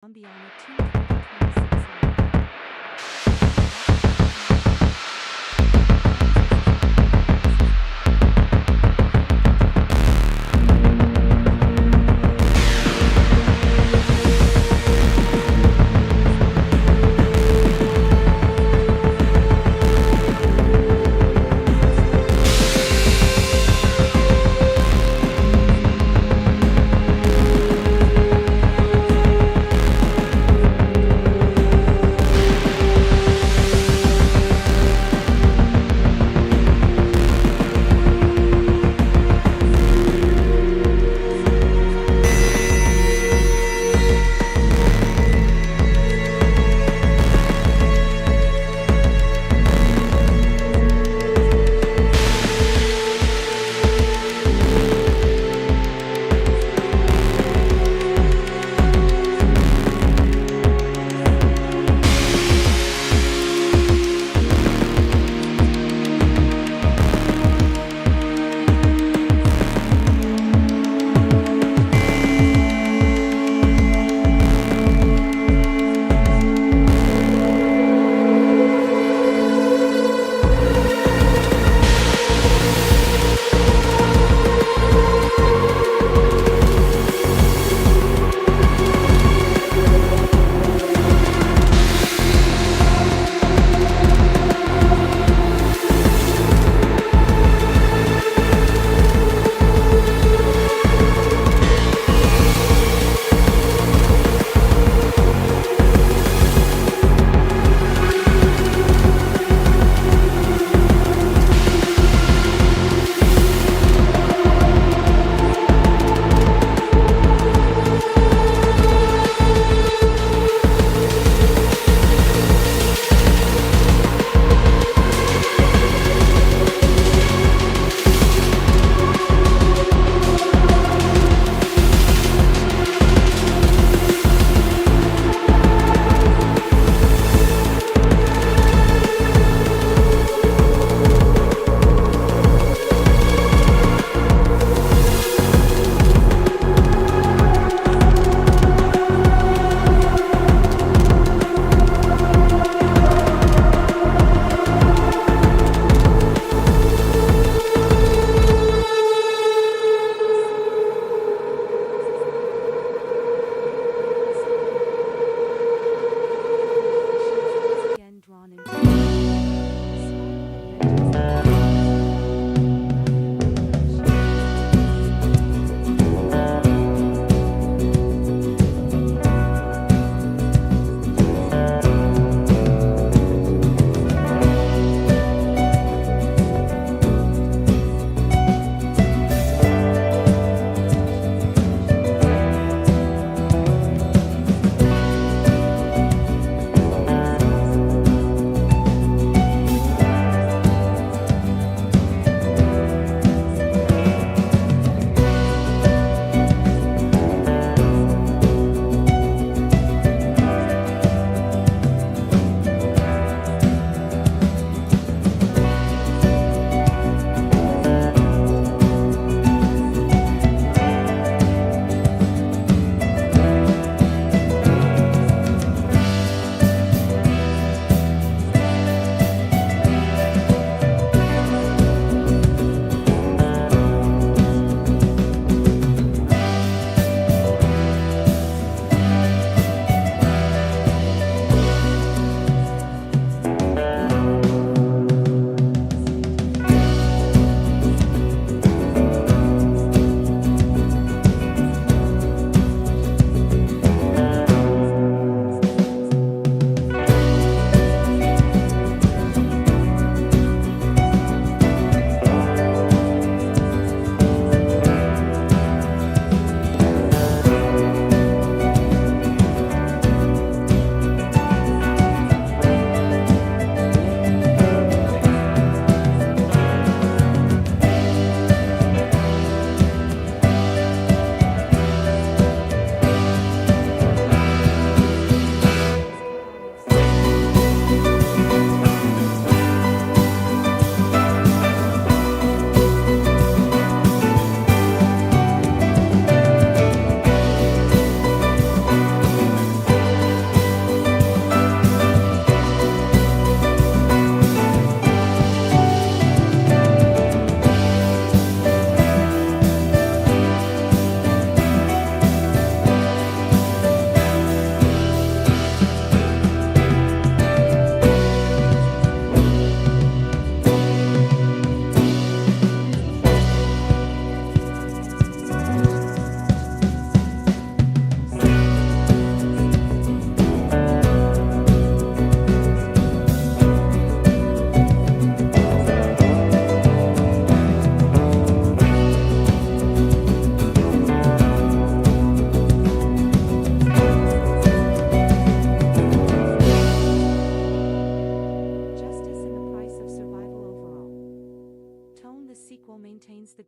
Colombiana 226.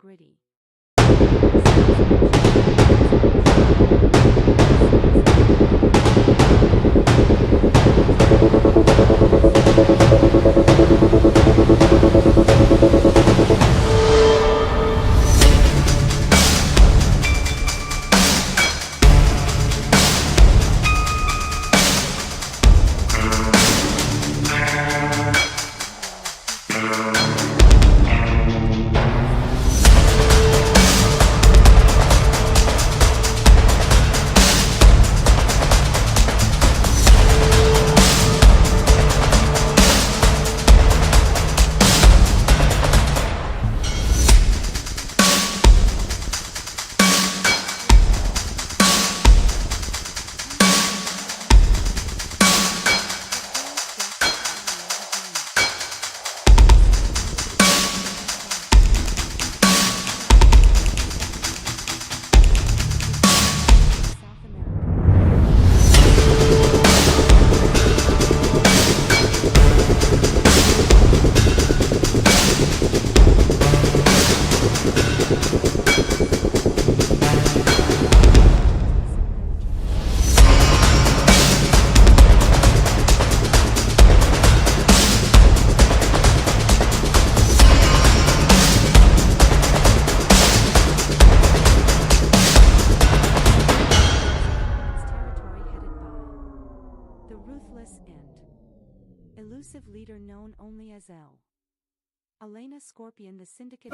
gritty. South America. Its territory headed by the ruthless and elusive leader known only as L. Elena Scorpion, the syndicate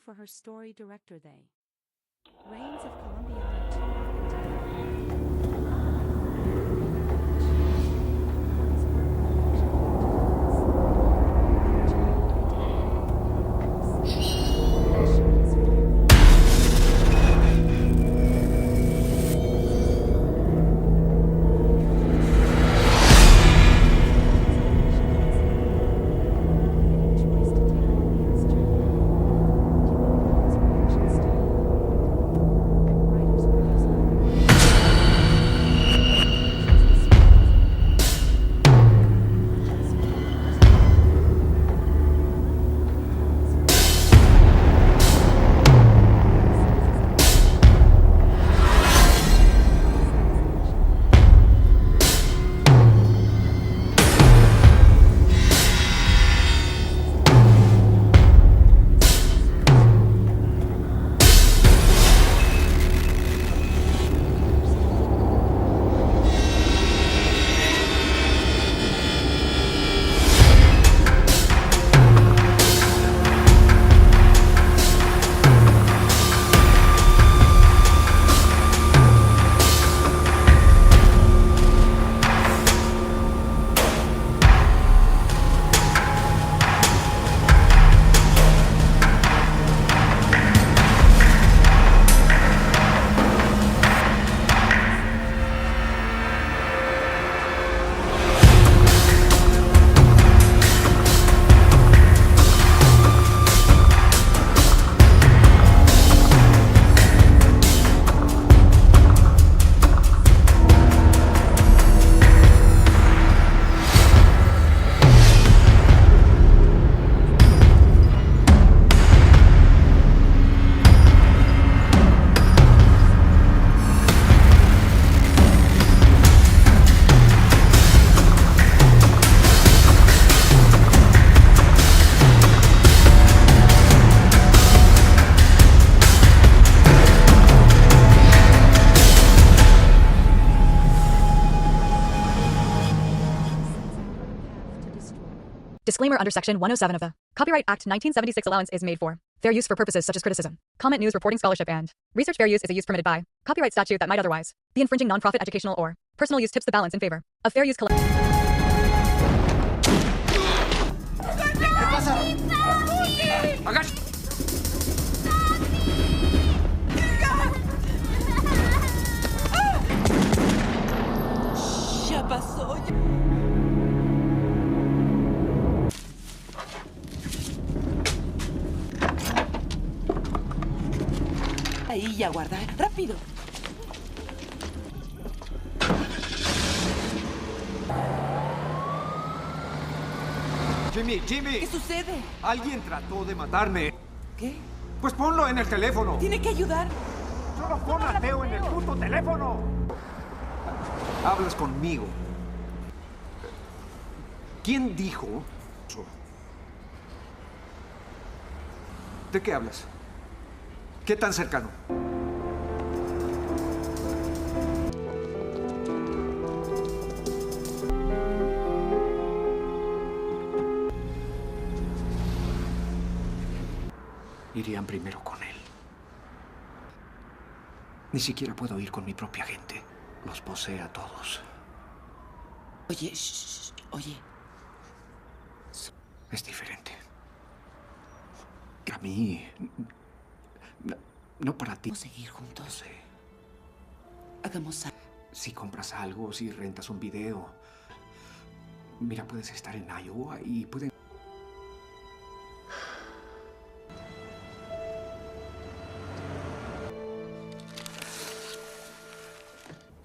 for her story director. They Reigns of Colombiana 2 up and Disclaimer under Section 107 of the Copyright Act 1976 allowance is made for fair use for purposes such as criticism, comment, news, reporting, scholarship, and research. Fair use is a use permitted by copyright statute that might otherwise be infringing. Nonprofit educational or personal use tips the balance in favor of fair use. ¿Qué pasa? ¡Agacha! Ya pasó. Ahí ya guarda. ¡Rápido! Jimmy. ¿Qué sucede? Alguien trató de matarme. ¿Qué? Pues ponlo en el teléfono. Tiene que ayudar. Solo pon a Teo en el puto teléfono. Hablas conmigo. ¿Quién dijo eso? ¿De qué hablas? ¿Qué tan cercano? Irían primero con él. Ni siquiera puedo ir con mi propia gente. Los posee a todos. Oye, oye. Es diferente. A mí... No para ti. Vamos a seguir juntos. No sé. Hagamos algo. Si compras algo, si rentas un video. Mira, puedes estar en Iowa y pueden...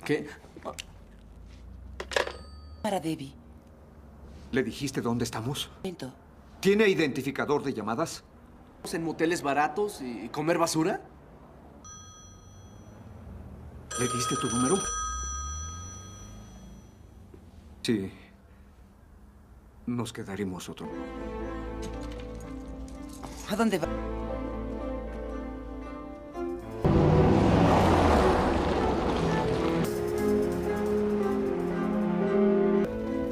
¿Qué? Para Debbie. ¿Le dijiste dónde estamos? Momento. ¿Tiene identificador de llamadas? ¿En moteles baratos y comer basura? ¿Le diste tu número? Sí. Nos quedaremos otro. ¿A dónde va?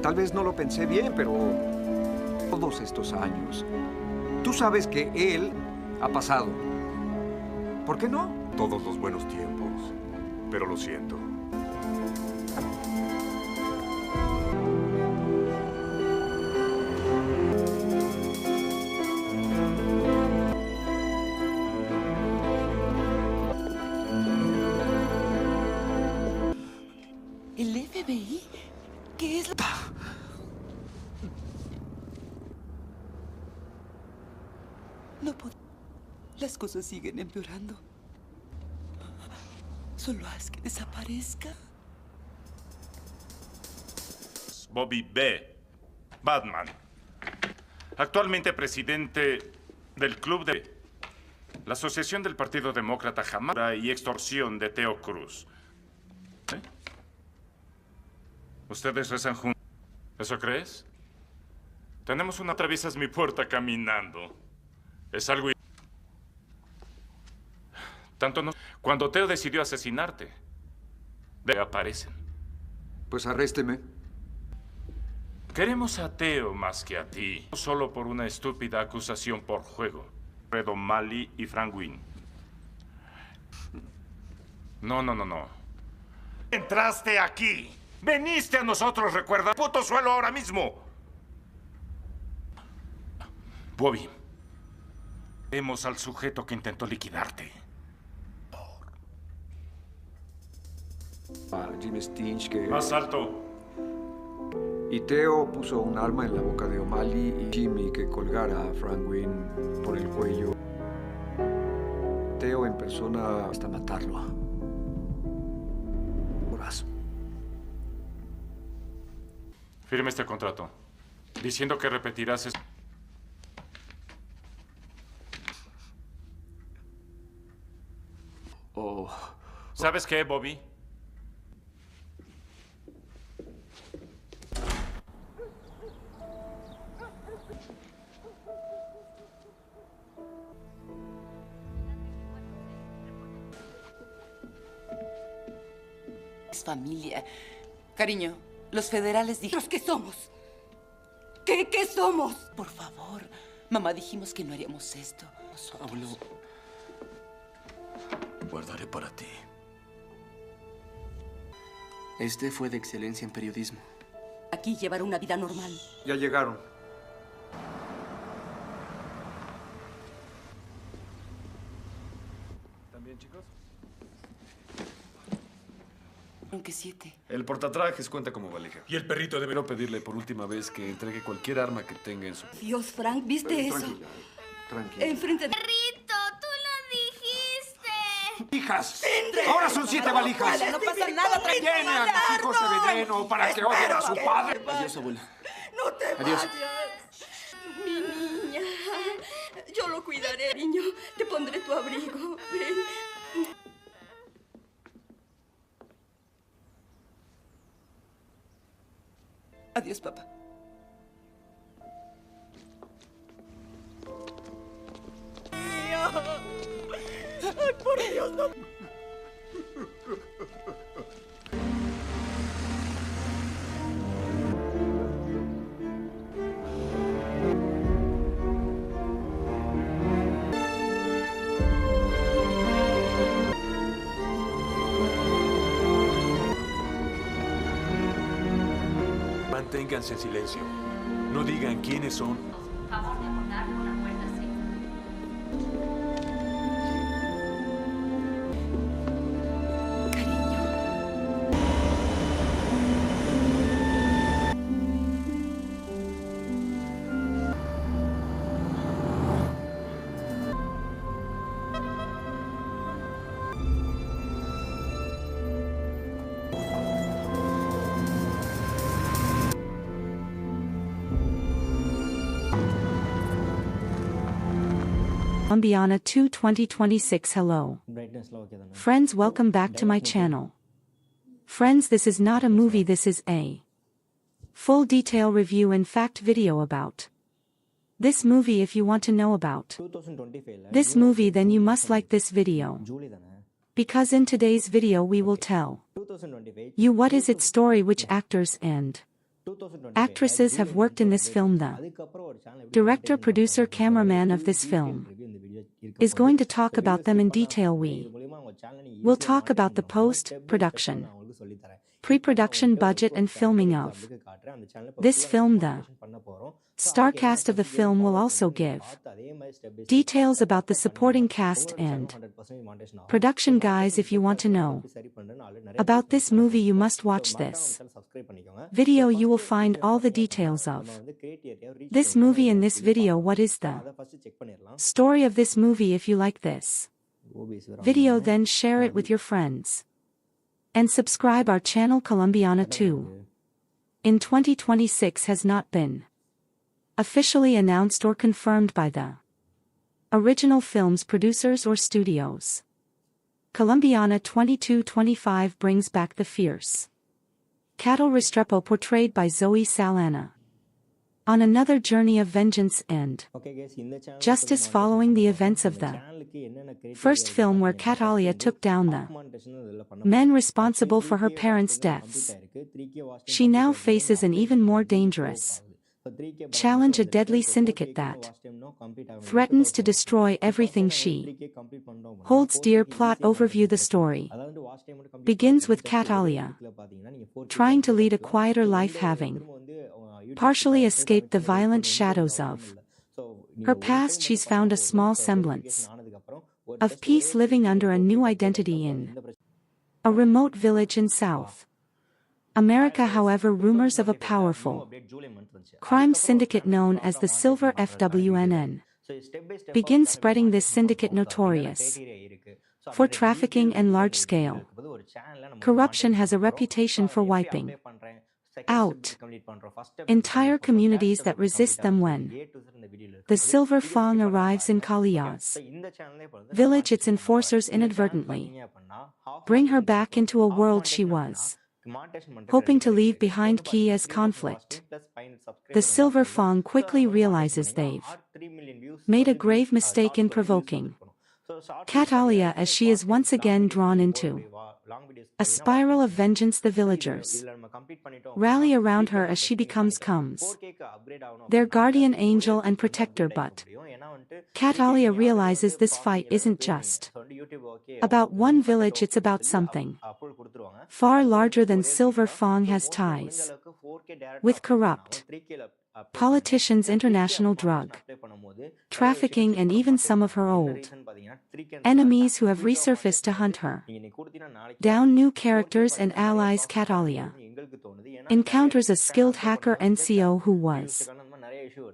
Tal vez no lo pensé bien, pero todos estos años, tú sabes que él Ha pasado. ¿Por qué no? Todos los buenos tiempos. Pero lo siento. ¿El FBI? ¿Qué es lo...? No puedo... Las cosas siguen empeorando. Solo haz que desaparezca. Bobby B. Batman. Actualmente presidente del club de la Asociación del Partido Demócrata Jamás y extorsión de Teo Cruz. ¿Eh? ¿Ustedes rezan juntos? ¿Eso crees? Tenemos una... Atraviesas mi puerta caminando. Es algo... Tanto no... Cuando Teo decidió asesinarte, aparecen. Pues arrésteme. Queremos a Teo más que a ti. Solo por una estúpida acusación por juego. Fredo Mali y Frank Wynn. No. Entraste aquí. Veniste a nosotros, recuerda. Puto suelo ahora mismo. Bobby. Vemos al sujeto que intentó liquidarte. A Jim Stinch que... Más alto. Y Teo puso un arma en la boca de O'Malley y Jimmy que colgara a Frank Wynn por el cuello. Teo en persona hasta matarlo. Horas. Firme este contrato. Diciendo que repetirás esto. Oh. ¿Sabes qué, Bobby? Es familia. Cariño, los federales dijeron... ¿Qué somos? ¿Qué somos? Por favor, mamá, dijimos que no haríamos esto. Abuelo, Guardaré para ti. este fue de excelencia en periodismo. Aquí llevar una vida normal. Ya llegaron. ¿También, chicos? Aunque 7. El portatrajes cuenta como valija. Y el perrito debe... Quiero pedirle por última vez que entregue cualquier arma que tenga en su... Dios, Frank, ¿viste eso? Tranquila. Enfrente de... Perrito, tú lo dijiste. ¡Hijas! ¡Ahora son 7 valijas! No pasa nada, tranquila. ¡Llene a mis hijos de veneno para que odien a su padre! Adiós, abuela. ¡No te Adiós. vayas! Mi niña. Yo lo cuidaré, niño. Te pondré tu abrigo. Ven. Adiós, papá. Ay, por Dios, no. Manténganse en silencio. No digan quiénes son. Favor de abordar con la puerta seca. Colombiana 2 2026 Hello. Friends, welcome back to my channel. Friends, this is not a movie, this is a full detail review and fact video about this movie. If you want to know about this movie, then you must like this video, because in today's video we will tell you what is its story, which actors and actresses have worked in this film, the director, producer, cameraman of this film, is going to talk about them in detail. We will talk about the post-production, pre-production budget and filming of this film. The star cast of the film will also give details about the supporting cast and production. Guys, if you want to know about this movie, you must watch this video. You will find all the details of this movie in this video. What is the story of this movie? If you like this video, then share it with your friends and subscribe our channel Colombiana 2 in 2026 has not been officially announced or confirmed by the original film's producers or studios. Colombiana 2225 brings back the fierce Cattle Restrepo portrayed by Zoe Saldana on another journey of vengeance and justice following the events of the first film, where Catalia took down the men responsible for her parents' deaths. She now faces an even more dangerous challenge, a deadly syndicate that threatens to destroy everything she holds dear. Plot overview: the story begins with Catalia trying to lead a quieter life, having partially escaped the violent shadows of her past. She's found a small semblance of peace, living under a new identity in a remote village in South America. However, rumors of a powerful crime syndicate known as the Silver FWNN begin spreading. This syndicate, notorious for trafficking and large-scale corruption, has a reputation for wiping out entire communities that resist them. When the Silver Fang arrives in Kalia's village, its enforcers inadvertently bring her back into a world she was hoping to leave behind. Key as conflict, the Silver Fang quickly realizes they've made a grave mistake in provoking Catalia, as she is once again drawn into a spiral of vengeance. The villagers rally around her as she becomes their guardian angel and protector, but Catalia realizes this fight isn't just about one village, it's about something far larger than. Silver Fang has ties with corrupt politicians, international drug trafficking, and even some of her old enemies who have resurfaced to hunt her down. New characters and allies: Catalia encounters a skilled hacker NCO who was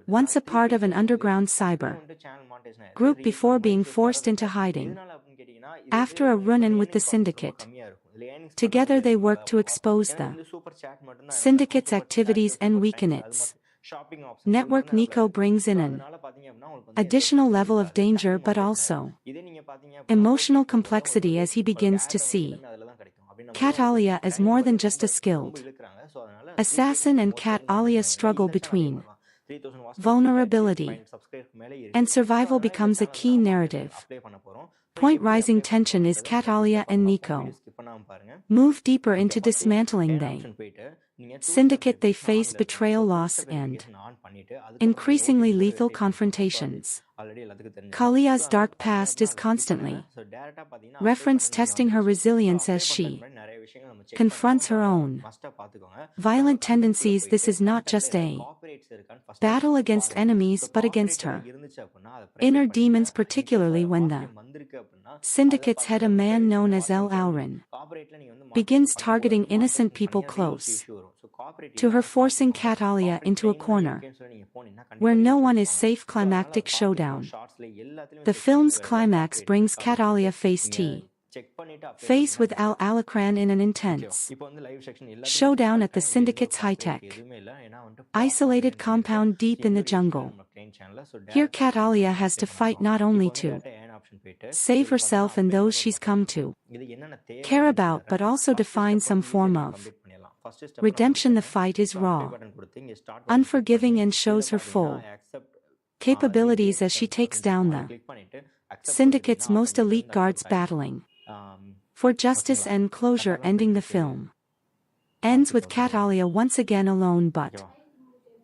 once a part of an underground cyber group before being forced into hiding after a run-in with the syndicate. Together they work to expose the syndicate's activities and weaken its network. Nico brings in an additional level of danger but also emotional complexity as he begins to see Catalia as more than just a skilled assassin, and Catalia's struggle between vulnerability and survival becomes a key narrative point. Rising tension is Catalia and Nico move deeper into dismantling the syndicate. They face betrayal, loss, and increasingly lethal confrontations. Kalia's dark past is constantly referenced, testing her resilience as she confronts her own violent tendencies. This is not just a battle against enemies but against her inner demons, particularly when the syndicate's head, a man known as El Alrin, begins targeting innocent people close to her, forcing Catalia into a corner where no one is safe. Climactic showdown: the film's climax brings Catalia face to face with Al Alacran in an intense showdown at the syndicate's high-tech isolated compound deep in the jungle. Here Catalia has to fight not only to save herself and those she's come to care about, but also to find some form of redemption. The fight is raw, unforgiving, and shows her full capabilities as she takes down the syndicate's most elite guards, battling for justice and closure. Ending: the film ends with Catalia once again alone but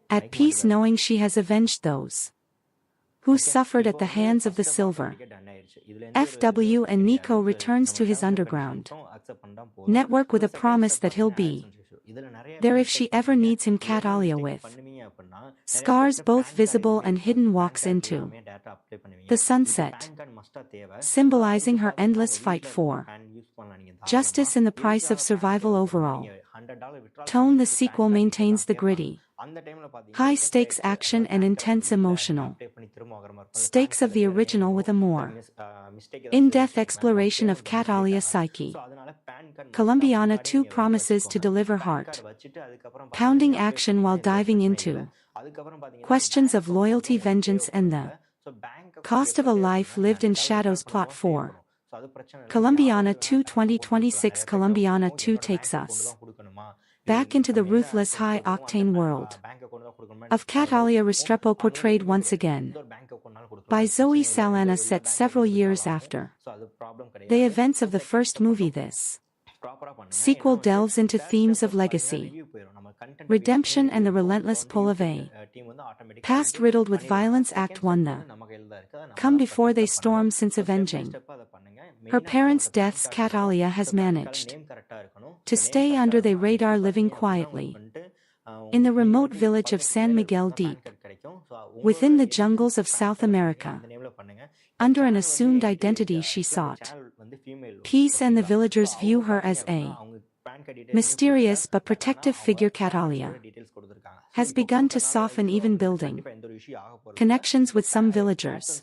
at peace, knowing she has avenged those who suffered at the hands of the Silver. FW and Nico returns to his underground network with a promise that he'll be there if she ever needs him. Catalia with scars both visible and hidden walks into the sunset, symbolizing her endless fight for justice in the price of survival overall. Tone: the sequel maintains the gritty, high-stakes action and intense emotional stakes of the original with a more in-depth exploration of Catalia's psyche. Colombiana 2 promises to deliver heart-pounding action while diving into questions of loyalty, vengeance and the cost of a life lived in shadows. Plot 4. Colombiana 2 2026. Colombiana 2 takes us back into the ruthless high-octane world of Catalia Restrepo, portrayed once again by Zoe Saldana, set several years after the events of the first movie. This sequel delves into themes of legacy, redemption and the relentless pull of a past riddled with violence. Act 1. The come before they storm. Since avenging her parents' deaths, Catalia has managed to stay under the radar, living quietly in the remote village of San Miguel, deep within the jungles of South America. Under an assumed identity, she sought peace, and the villagers view her as a mysterious but protective figure. Catalia has begun to soften, even building connections with some villagers,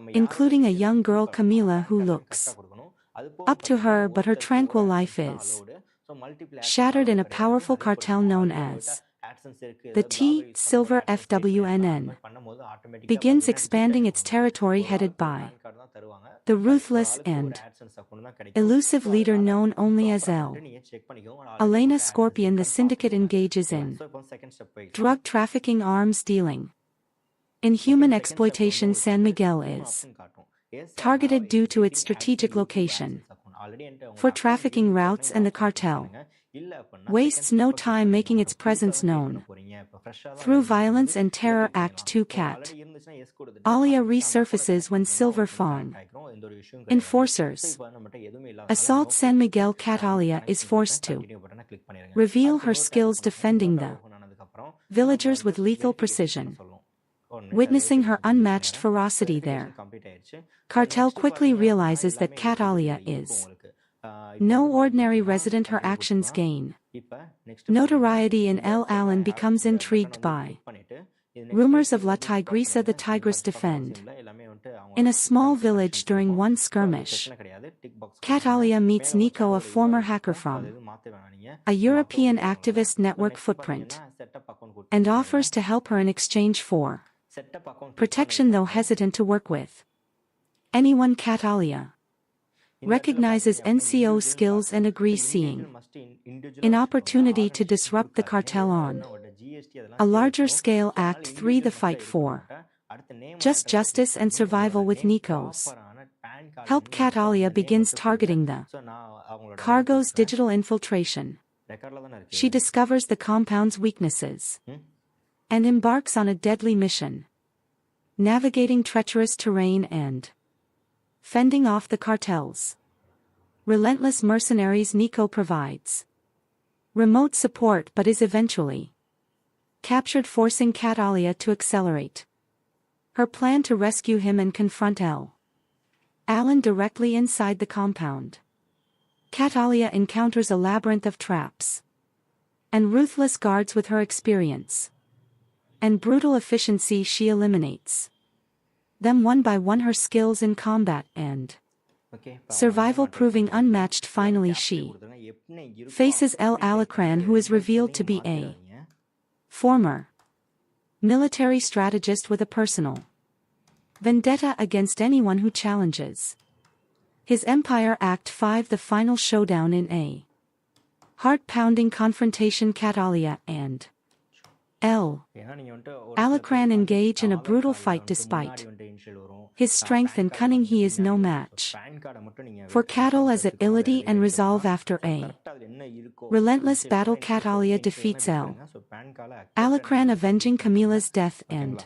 including a young girl, Camila, who looks up to her, but her tranquil life is shattered in a powerful cartel known as the T. Silver. FWNN begins expanding its territory, headed by the ruthless and elusive leader known only as Elena Scorpion. The syndicate engages in drug trafficking, arms dealing, in human exploitation. San Miguel is targeted due to its strategic location for trafficking routes, and the cartel wastes no time making its presence known through violence and terror. Act 2. Cat Alia resurfaces when Silver Fawn enforcers assault San Miguel. Catalia is forced to reveal her skills defending the villagers with lethal precision. Witnessing her unmatched ferocity there, cartel quickly realizes that Catalia is no ordinary resident. Her actions gain notoriety, and El Alan becomes intrigued by rumors of La Tigresa. The Tigress defend in a small village. During one skirmish, Catalia meets Nico, a former hacker from a European activist network footprint, and offers to help her in exchange for protection, though hesitant to work with anyone. Catalia recognizes NCO skills and agrees, seeing an opportunity to disrupt the cartel on a larger scale. Act 3. The fight for justice and survival with Nico's help, Catalia begins targeting the cargo's digital infiltration. She discovers the compound's weaknesses and embarks on a deadly mission, navigating treacherous terrain and fending off the cartel's relentless mercenaries. Nico provides remote support but is eventually captured, forcing Catalia to accelerate her plan to rescue him and confront Alan directly inside the compound. Catalia encounters a labyrinth of traps and ruthless guards. With her experience and brutal efficiency, she eliminates them one by one, her skills in combat and survival proving unmatched. Finally, she faces El Alacran, who is revealed to be a former military strategist with a personal vendetta against anyone who challenges his empire. Act 5. The final showdown in a heart-pounding confrontation. Catalia and El Alacran engage in a brutal fight. Despite his strength and cunning, he is no match for Catal as agility and resolve. After a relentless battle, Catalia defeats El Alacran, avenging Camila's death and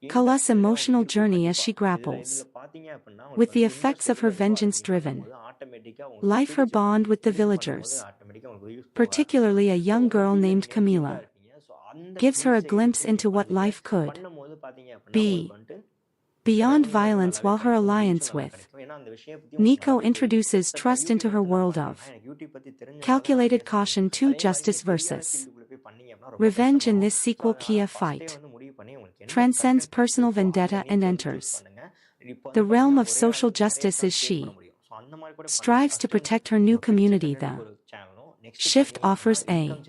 Kala's emotional journey as she grapples with the effects of her vengeance-driven life, her bond with the villagers, particularly a young girl named Camila, gives her a glimpse into what life could be beyond violence, while her alliance with Nico introduces trust into her world of calculated caution to justice versus revenge. In this sequel, Kia fight transcends personal vendetta and enters the realm of social justice as she strives to protect her new community. The shift offers a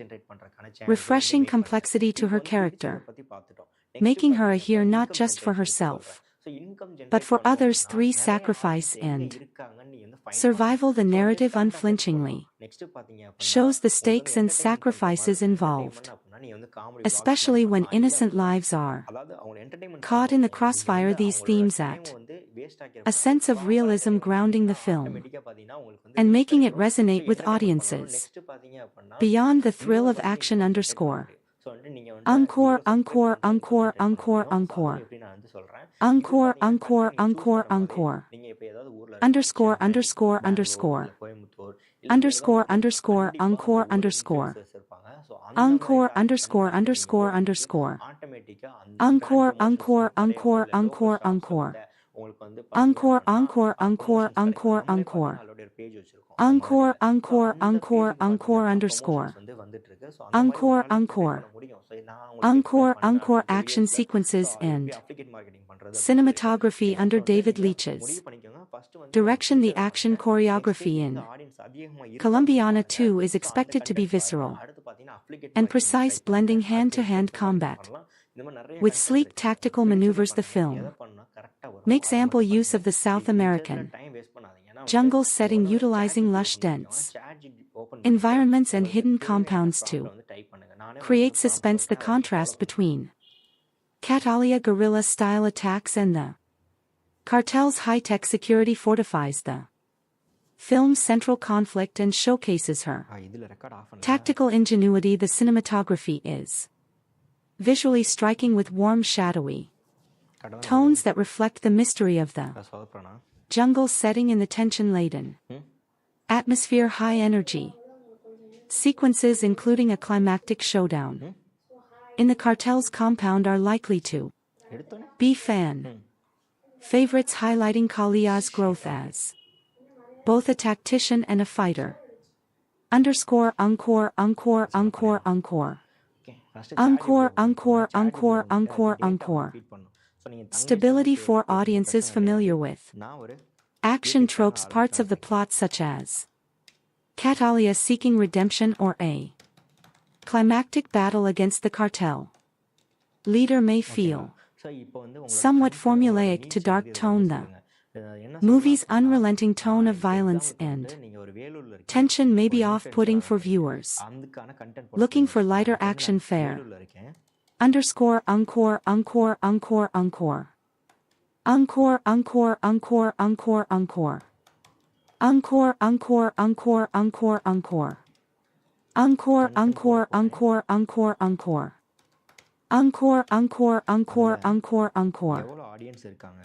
refreshing complexity to her character, making her a hero not just for herself, but for others. 3. Sacrifice and survival. The narrative unflinchingly shows the stakes and sacrifices involved, especially when innocent lives are caught in the crossfire. These themes act a sense of realism, grounding the film and making it resonate with audiences beyond the thrill of action. Encore, encore, encore, encore, encore. Encore, encore, encore, encore. Underscore, underscore, underscore. Underscore, underscore, encore, underscore. Encore, underscore, underscore, underscore. Encore, encore, encore, encore, encore. Encore, encore, encore, encore, encore. Encore, encore, encore, encore, underscore. Encore, encore. Encore, encore. Action sequences and cinematography under David Leitch's direction. The action choreography in Colombiana 2 is expected to be visceral and precise, blending hand-to-hand combat with sleek tactical maneuvers. The film makes ample use of the South American jungle setting, utilizing lush, dense environments and hidden compounds to create suspense. The contrast between Catalia guerrilla-style attacks and the cartel's high-tech security fortifies the film's central conflict and showcases her tactical ingenuity. The cinematography is visually striking, with warm, shadowy tones that reflect the mystery of the jungle setting and the tension-laden atmosphere. High energy sequences, including a climactic showdown in the cartel's compound, are likely to be fan favorites, highlighting Kalia's growth as both a tactician and a fighter. Underscore, encore, encore, encore, encore. Encore, encore, encore, encore, encore. Stability for audiences familiar with action tropes. Parts of the plot, such as Catalia seeking redemption or a climactic battle against the cartel leader, may feel somewhat formulaic to dark tone. The movie's unrelenting tone of violence and tension may be off-putting for viewers looking for lighter action fare. Underscore, encore, encore, encore, encore. Encore, encore, encore, encore, encore. Encore, encore, encore, encore, encore. Encore, encore, encore, encore, encore. Encore, encore, encore, encore, encore.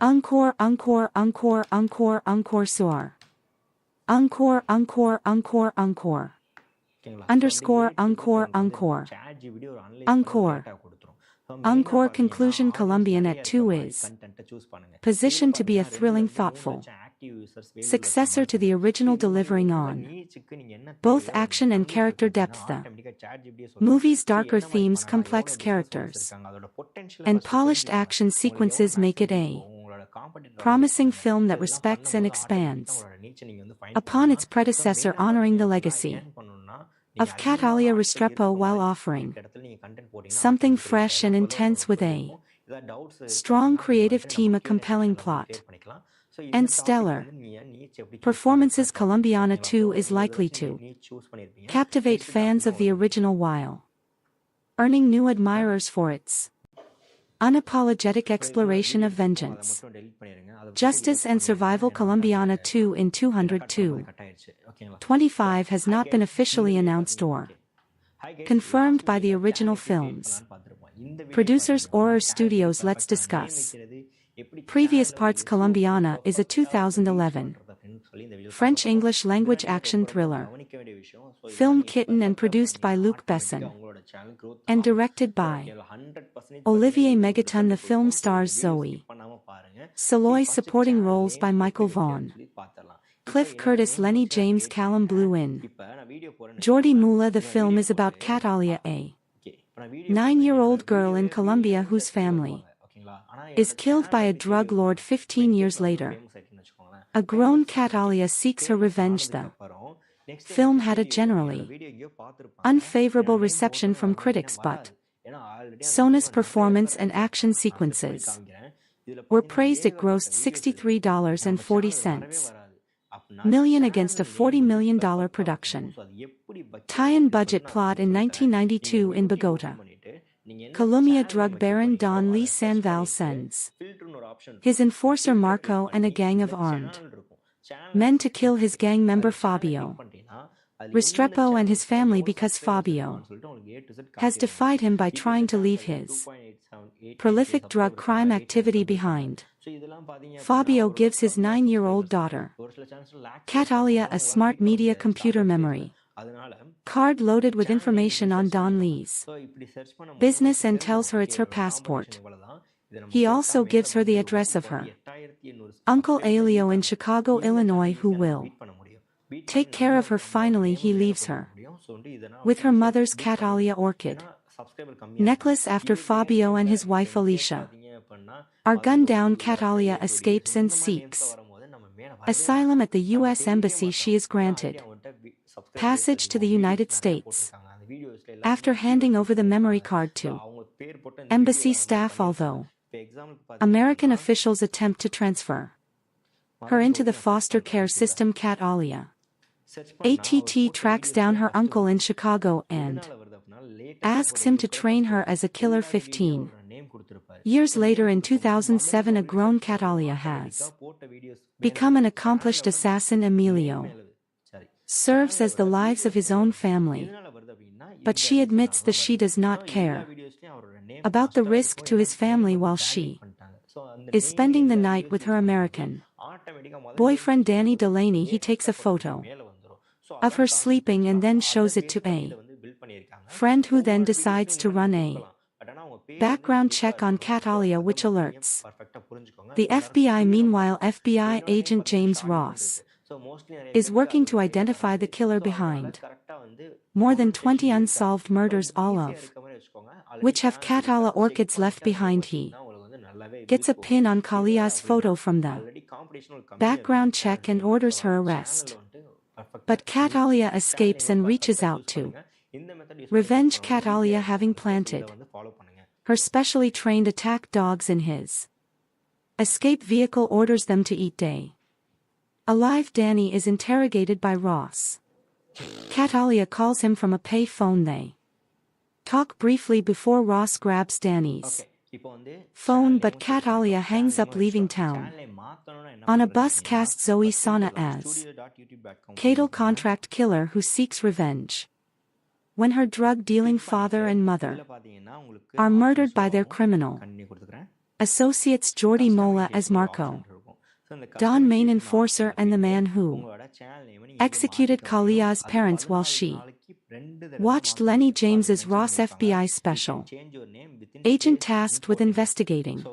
Encore, encore, encore, encore, encore, soir. Encore, encore, encore, encore. Underscore, encore, encore. Encore. Encore. Conclusion. Colombiana 2 is positioned to be a thrilling, thoughtful successor to the original, delivering on both action and character depth. The movie's darker themes, complex characters, and polished action sequences make it a promising film that respects and expands upon its predecessor, honoring the legacy of Catalia Restrepo while offering something fresh and intense with a strong creative team, a compelling plot, and stellar performances. Colombiana 2 is likely to captivate fans of the original while earning new admirers for its unapologetic exploration of vengeance, justice, and survival. Colombiana 2 in 202.25 has not been officially announced or confirmed by the original film's Producers Horror Studios. Let's discuss. Previous parts. Colombiana is a 2011 French-English language action thriller. Film Kitten and produced by Luc Besson. And directed by Olivier Megaton. The film stars Zoe Saldana. Supporting roles by Michael Vaughn, Cliff Curtis, Lenny James, Callum Blue-in, Jordi Mula. The film is about Catalia, a 9-year-old girl in Colombia whose family is killed by a drug lord 15 years later. A grown Catalia seeks her revenge. The film had a generally unfavorable reception from critics, but Sona's performance and action sequences were praised. It grossed $63.40 million against a $40 million production. Tie-in budget. Plot: in 1992 in Bogota, Colombia, drug baron Don Lee Sanval sends his enforcer Marco and a gang of armed men to kill his gang member Fabio Restrepo and his family because Fabio has defied him by trying to leave his prolific drug crime activity behind. Fabio gives his 9-year-old daughter Catalia a smart media computer memory card loaded with information on Don Lee's business and tells her it's her passport. He also gives her the address of her uncle Elio in Chicago, Illinois, who will take care of her. Finally, he leaves her with her mother's Catalia orchid necklace after Fabio and his wife Alicia are gunned down. Catalia escapes and seeks asylum at the U.S. Embassy. She is granted passage to the United States after handing over the memory card to embassy staff, although American officials attempt to transfer her into the foster care system. Catalia ATT tracks down her uncle in Chicago and asks him to train her as a killer. 15 years later, in 2007, a grown Catalia has become an accomplished assassin. Emilio serves as the lives of his own family, but she admits that she does not care about the risk to his family while she is spending the night with her American boyfriend Danny Delaney. He takes a photo of her sleeping and then shows it to a friend, who then decides to run a background check on Catalia, which alerts the FBI. Meanwhile, FBI agent James Ross is working to identify the killer behind more than 20 unsolved murders, all of which have Catalia orchids left behind. He gets a pin on Calia's photo from the background check and orders her arrest. But Catalia escapes and reaches out to revenge Catalia, having planted her specially trained attack dogs in his escape vehicle, orders them to eat day alive. Danny is interrogated by Ross. Catalia calls him from a pay phone. They talk briefly before Ross grabs Danny's phone, but Catalia hangs up, leaving town. On a bus, cast Zoe Saldana as Catal, contract killer who seeks revenge when her drug-dealing father and mother are murdered by their criminal associates. Jordi Mula as Marco, Don, main enforcer and the man who executed Calia's parents while she watched. Lenny James as Ross, FBI special agent tasked with investigating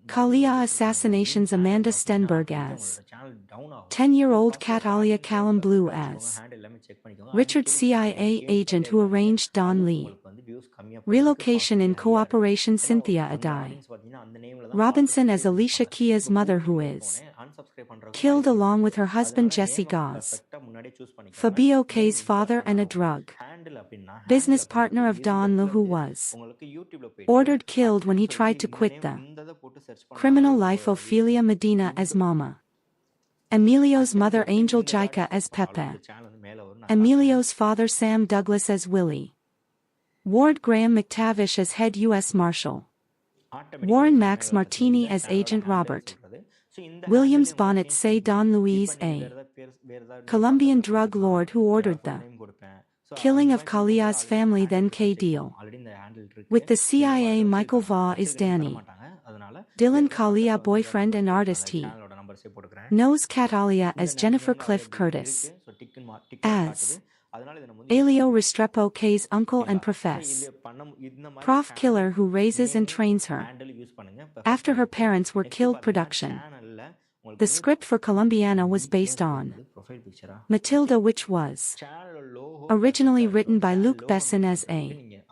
Calia assassinations. Amanda Stenberg as 10-year-old Catalia. Callum Blue as Richard, CIA agent who arranged Don Lee relocation in cooperation. Cynthia Adai Robinson as Alicia Kia's mother, who is killed along with her husband Jesse Gauze, Fabio K's father and a drug business partner of Don Lu, who was ordered killed when he tried to quit the criminal life. Ophelia Medina as Mama, Emilio's mother Angel Jica as Pepe, Emilio's father Sam Douglas as Willie, Ward Graham McTavish as head U.S. Marshal, Warren Max Martini as Agent Robert Williams Bonnet say Don Luis, a Colombian drug lord who ordered the Killing of Kalia's family then K deal. With the CIA, Michael Vaugh is Danny. Dylan Kalia boyfriend and artist he. Knows Catalia as Jennifer Cliff Curtis. As Elio Restrepo K's uncle and Prof killer who raises and trains her. After her parents were killed production. The script for Colombiana was based on Matilda, which was originally written by Luc Besson as a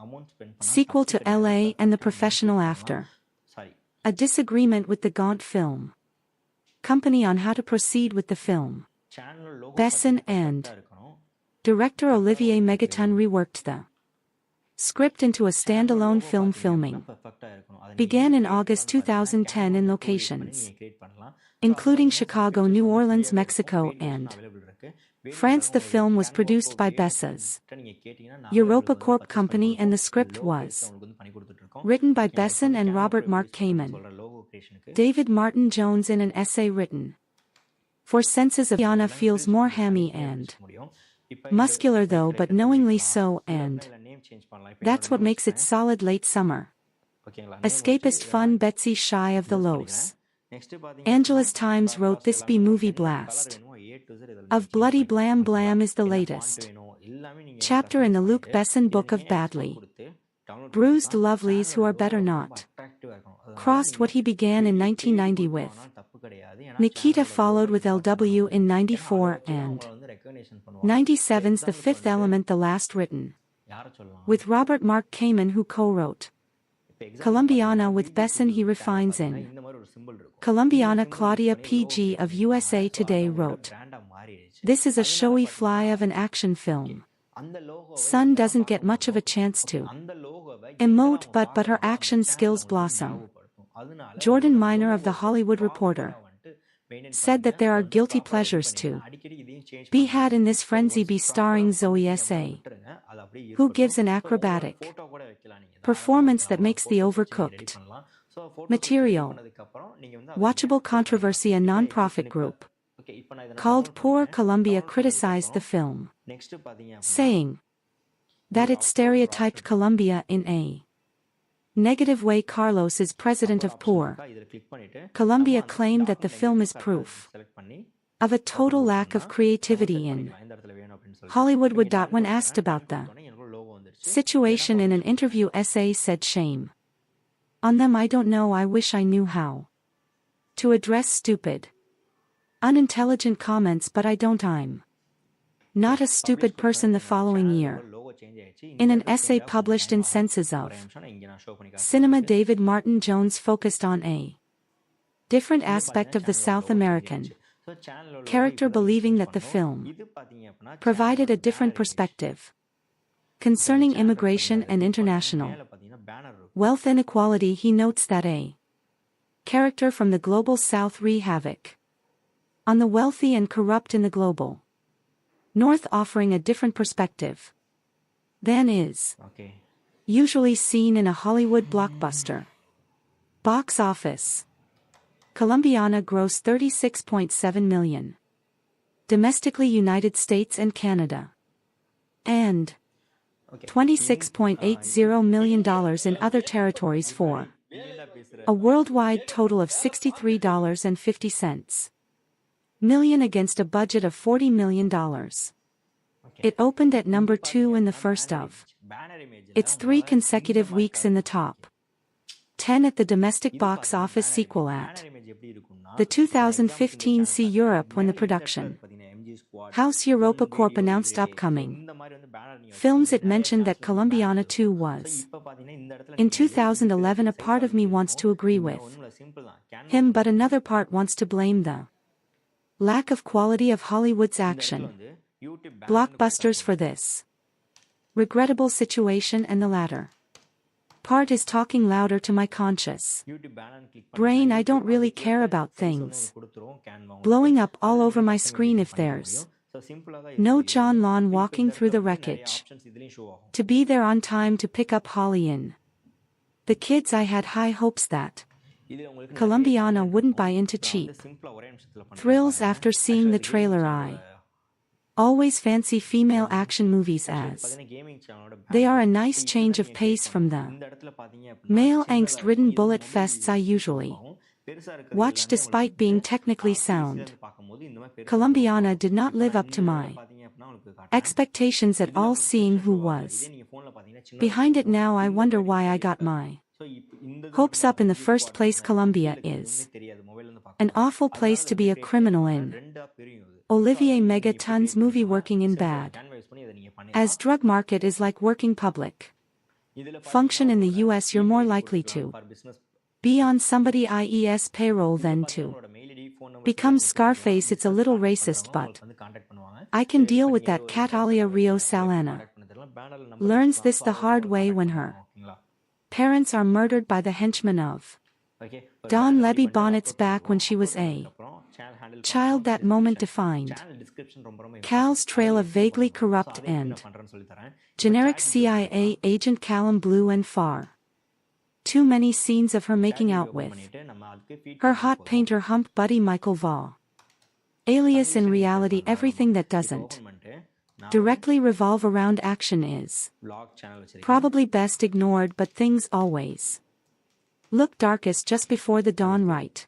sequel to L.A. and The Professional after a disagreement with the Gaunt Film Company on how to proceed with the film. Besson and director Olivier Megaton reworked the script into a standalone film. Filming began in August 2010 in locations including Chicago, New Orleans, Mexico, and France. The film was produced by Bessa's Europa Corp company and the script was written by Besson and Robert Mark Kamen. David Martin Jones in an essay written for Senses of Yana feels more hammy and muscular though, but knowingly so, and that's what makes it solid. Late summer escapist fun. Betsy Shy of the Los Angeles Times wrote this B-movie blast of bloody blam blam is the latest chapter in the Luc Besson book of badly bruised lovelies who are better not crossed. What he began in 1990 with Nikita followed with LW in 94 and 97's The Fifth Element, the last written with Robert Mark Kamen, who co-wrote Colombiana with Besson. He refines in Colombiana. Claudia PG of USA Today wrote, "This is a showy fly of an action film. Sun doesn't get much of a chance to emote, but her action skills blossom." Jordan Miner of The Hollywood Reporter said that there are guilty pleasures to be had in this frenzy be starring Zoe S.A., who gives an acrobatic performance that makes the overcooked material watchable. Controversy. A non-profit group called Poor Colombia criticized the film, saying that it stereotyped Colombia in a negative way. Carlos is president of Poor Colombia claimed that the film is proof of a total lack of creativity in Hollywood. When asked about the situation in an interview, SA said, "Shame on them. I don't know. I wish I knew how to address stupid, unintelligent comments, but I don't. I'm not a stupid person." The following year, in an essay published in Senses of Cinema, David Martin Jones focused on a different aspect of the South American character, believing that the film provided a different perspective concerning immigration and international wealth inequality. He notes that a character from the global South wreak havoc on the wealthy and corrupt in the global North, offering a different perspective than is usually seen in a Hollywood blockbuster. Box office. Colombiana grossed $36.7 million domestically, United States and Canada, and $26.80 million in other territories, for a worldwide total of $63.50 million against a budget of $40 million. It opened at number 2 in the first of its 3 consecutive weeks in the top 10 at the domestic box office, sequel at the 2015 See Europe, when the production house Europa Corp announced upcoming films. It mentioned that Colombiana 2 was in 2011. A part of me wants to agree with him, but another part wants to blame the lack of quality of Hollywood's action blockbusters for this regrettable situation, and the latter part is talking louder to my conscious brain. I don't really care about things blowing up all over my screen if there's no John Lon walking through the wreckage to be there on time to pick up Holly in the kids. I had high hopes that Colombiana wouldn't buy into cheap thrills after seeing the trailer. I Always fancy female action movies as they are a nice change of pace from the male angst-ridden bullet fests I usually watch despite being technically sound. Colombiana did not live up to my expectations at all, seeing who was behind it. Now I wonder why I got my hopes up in the first place. Colombia is an awful place to be a criminal in. Olivier Megaton's movie working in bad as drug market is like working public function in the US. You're more likely to be on somebody IES payroll than to become Scarface. It's a little racist, but I can deal with that. Catalia Rio Salana learns this the hard way when her parents are murdered by the henchmen of Don Levy Bonnet's back when she was a child. That moment defined Cal's trail of vaguely corrupt and generic CIA agent Callum Blue and far too many scenes of her making out with her hot painter hump buddy Michael Vaugh. Alias in reality, everything that doesn't directly revolve around action is probably best ignored, but things always look darkest just before the dawn, right?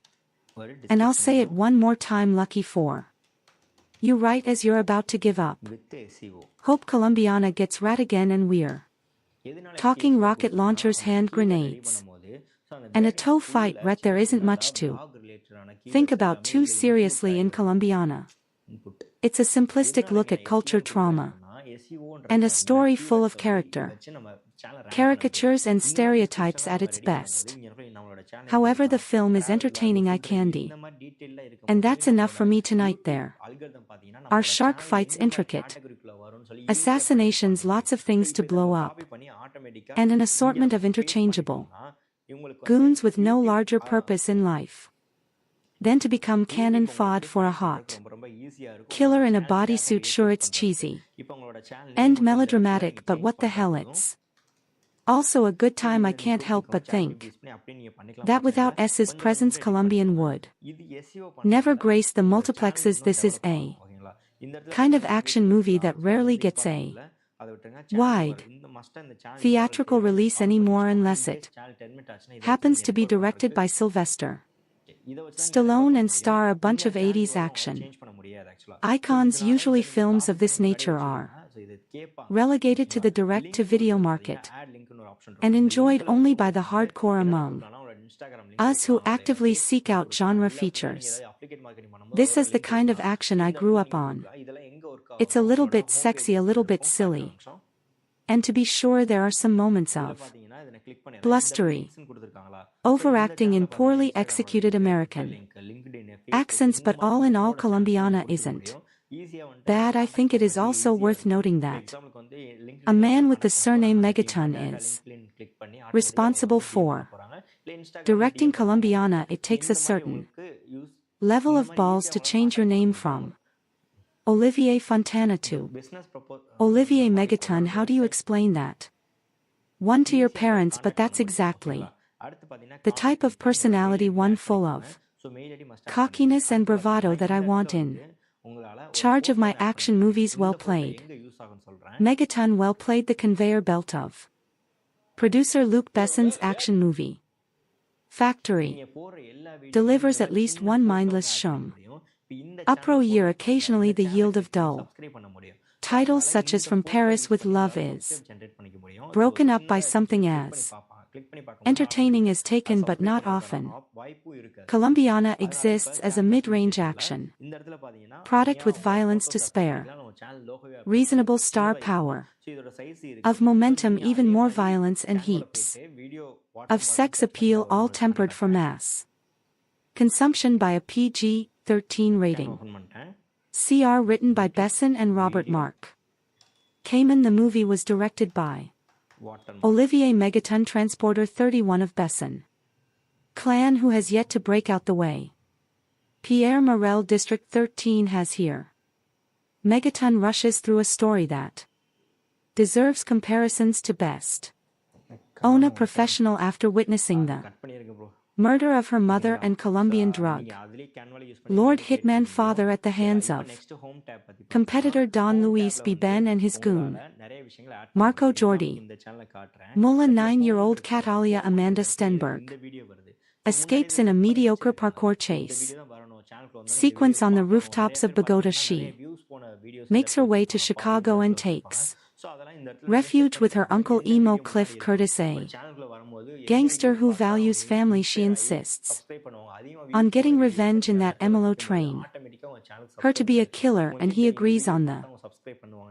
And I'll say it one more time, lucky for you right as you're about to give up. Hope Colombiana gets rat again and we're talking rocket launchers, hand grenades, and a toe fight. Ret, there isn't much to think about too seriously in Colombiana. It's a simplistic look at culture trauma and a story full of caricatures and stereotypes at its best. However, the film is entertaining eye candy, and that's enough for me tonight. There are shark fights, intricate assassinations, lots of things to blow up, and an assortment of interchangeable goons with no larger purpose in life than to become cannon fodder for a hot killer in a bodysuit. Sure, it's cheesy and melodramatic, but what the hell, it's also a good time. I can't help but think that without S's presence, Colombian would never grace the multiplexes. This is a kind of action movie that rarely gets a wide theatrical release anymore, unless it happens to be directed by Sylvester Stallone and star a bunch of 80s action icons. Usually films of this nature are relegated to the direct-to-video market and enjoyed only by the hardcore among us who actively seek out genre features. This is the kind of action I grew up on. It's a little bit sexy, a little bit silly, and to be sure there are some moments of blustery overacting in poorly executed American accents, but all in all, Colombiana isn't bad. I think it is also worth noting that a man with the surname Megaton is responsible for directing Colombiana. It takes a certain level of balls to change your name from Olivier Fontana to Olivier Megaton. How do you explain that one to your parents? But that's exactly the type of personality, one full of cockiness and bravado, that I want in charge of my action movies. Well played, Megaton. Well played. The conveyor belt of producer Luc Besson's action movie factory delivers at least one mindless shum upro year. Occasionally the yield of dull titles such as From Paris with Love is broken up by something as entertaining is taken, but not often. Colombiana exists as a mid-range action product with violence to spare, reasonable star power of momentum, even more violence, and heaps of sex appeal, all tempered for mass consumption by a PG-13 rating. CR written by Besson and Robert Mark Kamen. The movie was directed by Olivier Megaton. Transporter 31 of Besson clan, who has yet to break out the way Pierre Morel District 13 has here. Megaton rushes through a story that deserves comparisons to Best Own a Professional after witnessing the Murder of her mother and Colombian drug. Lord Hitman father at the hands of competitor Don Luis B. Ben and his goon Marco Jordi. Mullah 9-year-old Cat Alia Amanda Stenberg escapes in a mediocre parkour chase. Sequence on the rooftops of Bogota. She makes her way to Chicago and takes refuge with her uncle emo Cliff Curtis, a gangster who values family. She insists on getting revenge in that Emilo train her to be a killer, and he agrees on the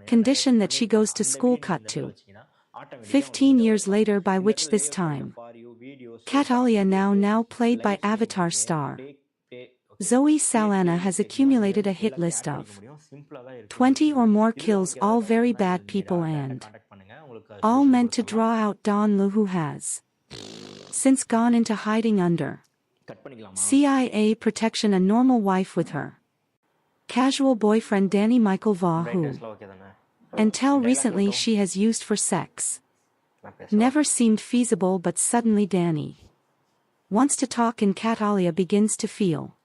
condition that she goes to school. Cut to 15 years later, by which this time Cat Alia, now played by Avatar star Zoe Saldana, has accumulated a hit list of 20 or more kills, all very bad people and all meant to draw out Don Lu, who has since gone into hiding under CIA protection. A normal wife with her casual boyfriend Danny Michael Vaugh, who until recently she has used for sex. Never seemed feasible, but suddenly Danny wants to talk and Cat Alia begins to feel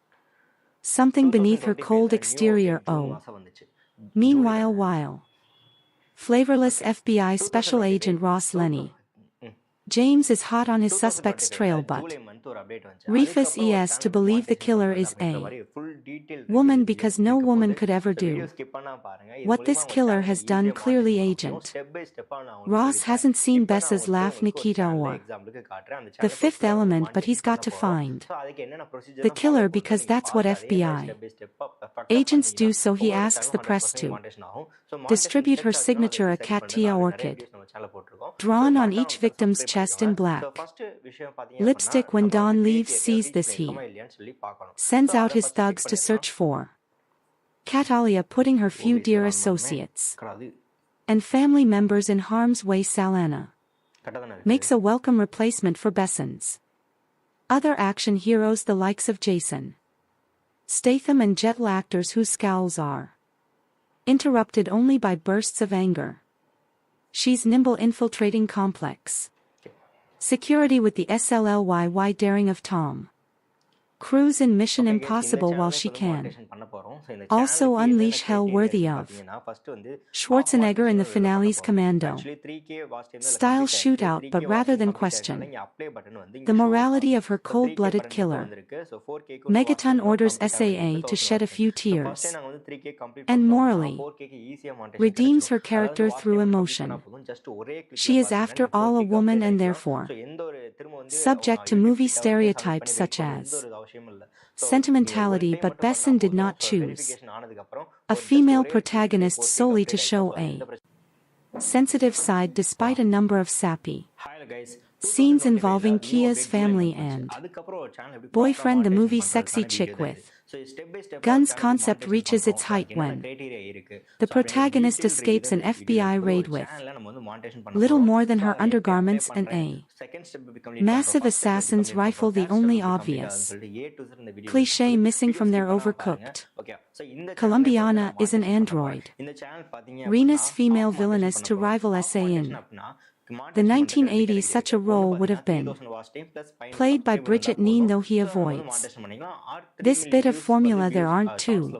something beneath her cold exterior. Oh. Meanwhile, while flavorless FBI Special Agent Ross Lenny James is hot on his suspect's trail, but Rufus is to believe the killer is a woman because no woman could ever do what this killer has done. Clearly, Agent Ross hasn't seen Bessa's laugh, Nikita, or The Fifth Element, but he's got to find the killer because that's what FBI agents do. So he asks the press to distribute her signature, a Katia orchid drawn on each victim's chest in black lipstick. When Don leaves, sees this, he sends out his thugs to search for Cat Alia, putting her few dear associates and family members in harm's way. Saldana makes a welcome replacement for Besson's other action heroes, the likes of Jason Statham and Jet, actors whose scowls are interrupted only by bursts of anger. She's nimble, infiltrating complex security with the SLLYY daring of Tom Cruise in Mission Impossible, while she can also unleash hell worthy of Schwarzenegger in the finale's Commando style shootout. But rather than question the morality of her cold-blooded killer, Megaton orders SAA to shed a few tears and morally redeems her character through emotion. She is after all a woman and therefore subject to movie stereotypes such as sentimentality, but Besson did not choose a female protagonist solely to show a sensitive side, despite a number of sappy scenes involving Kia's family and boyfriend. The movie Sexy Chick with Guns concept reaches its height when the protagonist escapes an FBI raid with little more than her undergarments and a massive assassin's rifle, the only obvious cliché missing from their overcooked Colombiana is an android Rena's female villainess to rival SA in the 1980s. Such a role would have been played by Bridget Neen, though he avoids this bit of formula. There aren't too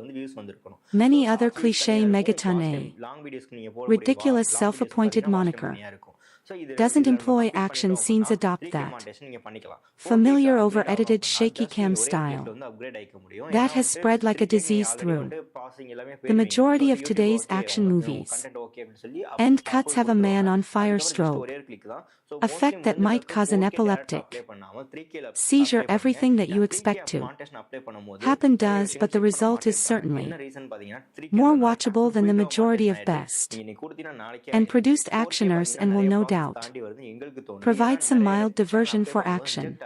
many other cliché. Megaton, a ridiculous self-appointed moniker, doesn't employ action scenes, adopt that familiar over-edited shaky cam style that has spread like a disease through the majority of today's action movies. End cuts have a man on fire strobe effect that might cause an epileptic seizure. Everything that you expect to happen does, but the result is certainly more watchable than the majority of best and produced actioners, and will no doubt provide some mild diversion for action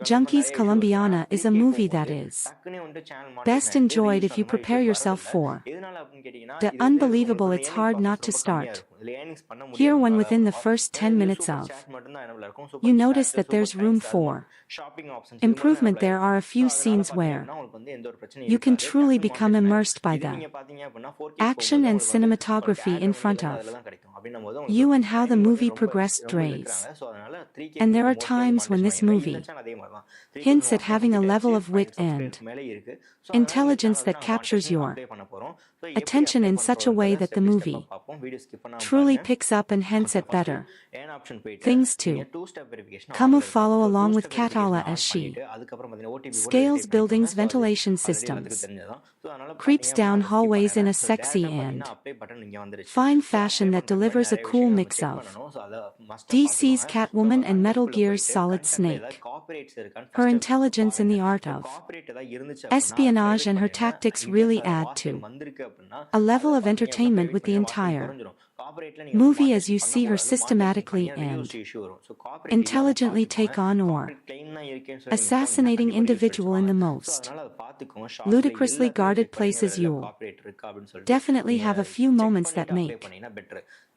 junkies. Colombiana is a movie that is best enjoyed if you prepare yourself for the unbelievable. It's hard not to start here when within the first 10 minutes of you notice that there's room for improvement. There are a few scenes where you can truly become immersed by the action and cinematography in front of you and how the movie progressed drays. And there are times when this movie hints at having a level of wit and intelligence that captures your attention in such a way that the movie truly picks up and hints at better things too. Come follow along with Katala as she scales buildings' ventilation systems, creeps down hallways in a sexy and fine fashion that delivers a cool mix of DC's Catwoman and Metal Gear's Solid Snake. Her intelligence in the art of espionage and her tactics really add to a level of entertainment with the entire movie as you see her systematically and intelligently take on or assassinating individual in the most ludicrously guarded places. You'll definitely have a few moments that make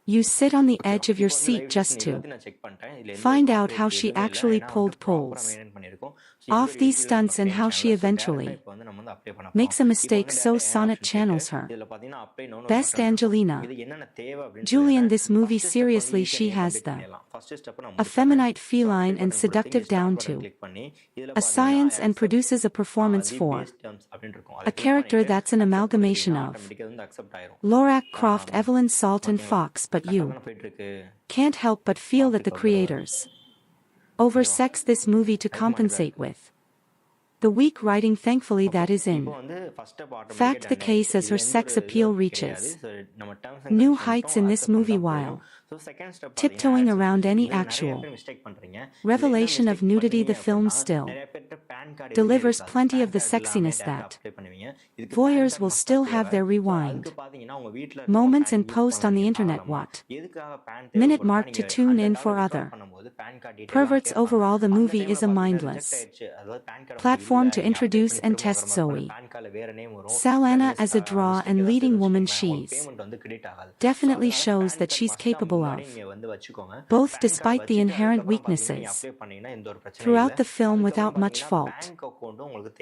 you sit on the edge of your seat just to find out how she actually pulls off these stunts and how she eventually makes a mistake so Sonnet channels her best Angelina Julian. This movie seriously, she has the effeminate, feline and seductive down to a science and produces a performance for a character that's an amalgamation of Lorak, Croft, Evelyn, Salt and Fox, but you can't help but feel that the creators oversexed this movie to compensate with the weak writing. Thankfully that is in fact the case, as her sex appeal reaches new heights in this movie while tiptoeing around any actual revelation of nudity. The film still delivers plenty of the sexiness that voyeurs will still have their rewind moments and post on the internet what minute mark to tune in for other perverts. Overall the movie is a mindless platform to introduce and test Zoe Saldana as a draw and leading woman. She's definitely shows that she's capable of both, despite the inherent weaknesses throughout the film without much fault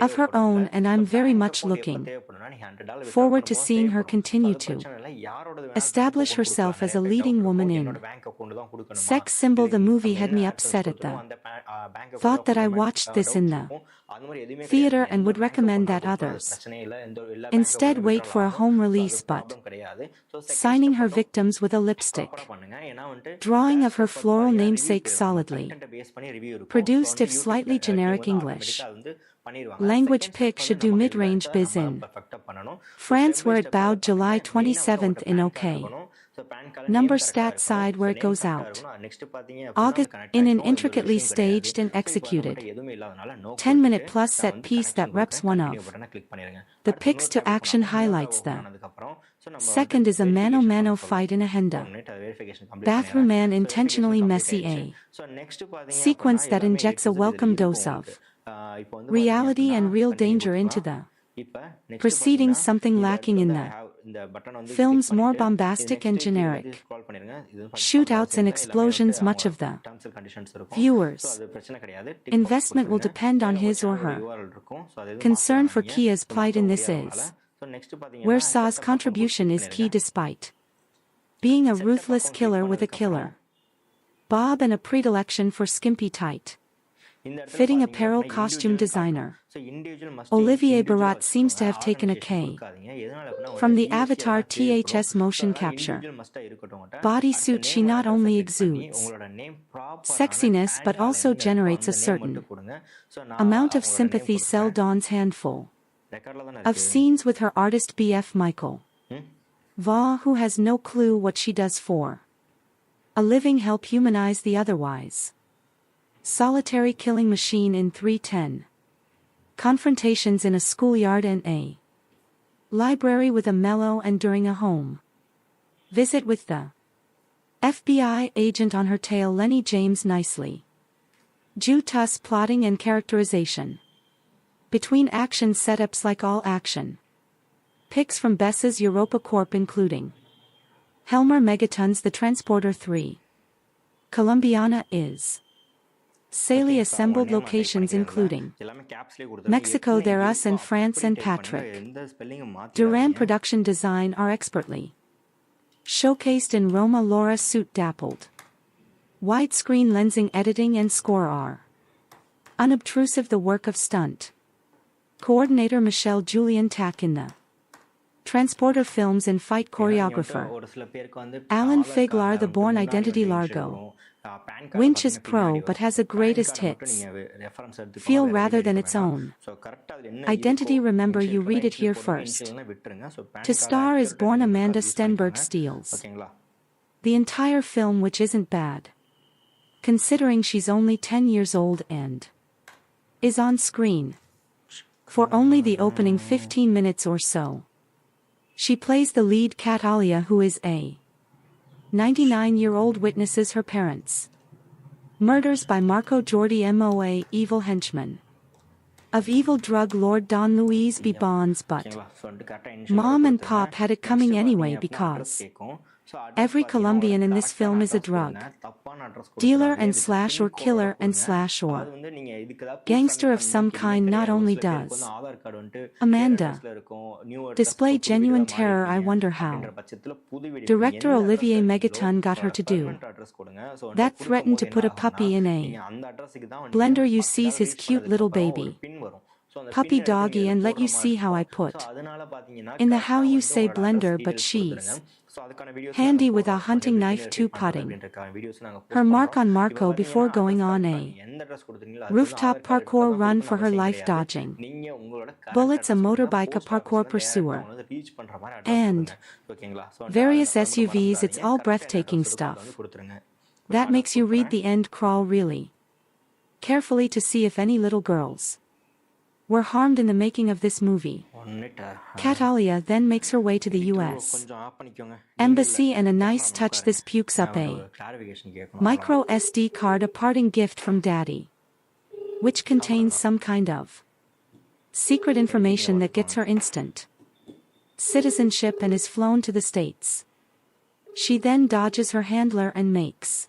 of her own, and I'm very much looking forward to seeing her continue to establish herself as a leading woman in sex symbol. The movie had me upset at the thought that I watched this in the theater and would recommend that others instead wait for a home release, but signing her victims with a lipstick drawing of her floral namesake, solidly produced if slightly generic English language pick, should do mid-range biz in France where it bowed July 27th in OK number stat side where it goes out August in an intricately staged and executed 10-minute plus set piece that reps one of the picks to action highlights. The second is a mano-mano fight in a henda bathroom man intentionally messy a sequence that injects a welcome dose of reality and real danger into the proceedings, something lacking in the film's more bombastic and generic shootouts and explosions. Much of the viewers' investment will depend on his or her concern for Kia's plight in this is where Saw's contribution is key. Despite being a ruthless killer with a killer bob and a predilection for skimpy tight fitting apparel, costume designer Olivier Barat seems to have taken a K from the Avatar THS motion capture bodysuit. She not only exudes sexiness but also generates a certain amount of sympathy. Sell Dawn's handful of scenes with her artist BF Michael Vaugh, who has no clue what she does for a living, help humanize the otherwise solitary killing machine in 310 confrontations in a schoolyard and a library with a mellow and during a home visit with the FBI agent on her tail. Lenny James nicely Jutus plotting and characterization between action setups like all action picks from Bess's Europa Corp including Helmer Megatons, The Transporter 3, Colombiana is Saley assembled locations including Mexico, There Us and France, and Patrick Duran production design are expertly showcased in Roma. Laura suit dappled widescreen lensing, editing and score are Unobtrusive the work of stunt coordinator Michelle Julian Takinna. Transporter films and fight choreographer Alan Figlar the Born Identity Largo. Winch is pro but has a greatest hits. Feel rather than its own. Identity remember you read it here first. To star is Born Amanda Stenberg steals. The entire film which isn't bad. Considering she's only 10 years old and is on screen for only the opening 15 minutes or so. She plays the lead Cat Alia, who is a 99-year-old witnesses her parents' murders by Marco Jordi MOA evil henchman of evil drug lord Don Luis B. Bonds, but Mom and Pop had it coming anyway because every Colombian in this film is a drug dealer and slash or killer and slash or gangster of some kind. Not only does Amanda display genuine terror, I wonder how director Olivier Megaton got her to do that. Threatened to put a puppy in a blender. You sees his cute little baby puppy doggy and let you see how I put in the how you say blender, but she's handy with a hunting knife too, putting her mark on Marco before going on a rooftop parkour run for her life, dodging bullets, a motorbike, a parkour pursuer, and various SUVs. It's all breathtaking stuff that makes you read the end crawl really carefully to see if any little girls were harmed in the making of this movie. Cat Alia then makes her way to the US Embassy, and a nice touch, this pukes up a micro SD card, a parting gift from Daddy, which contains some kind of secret information that gets her instant citizenship and is flown to the States. She then dodges her handler and makes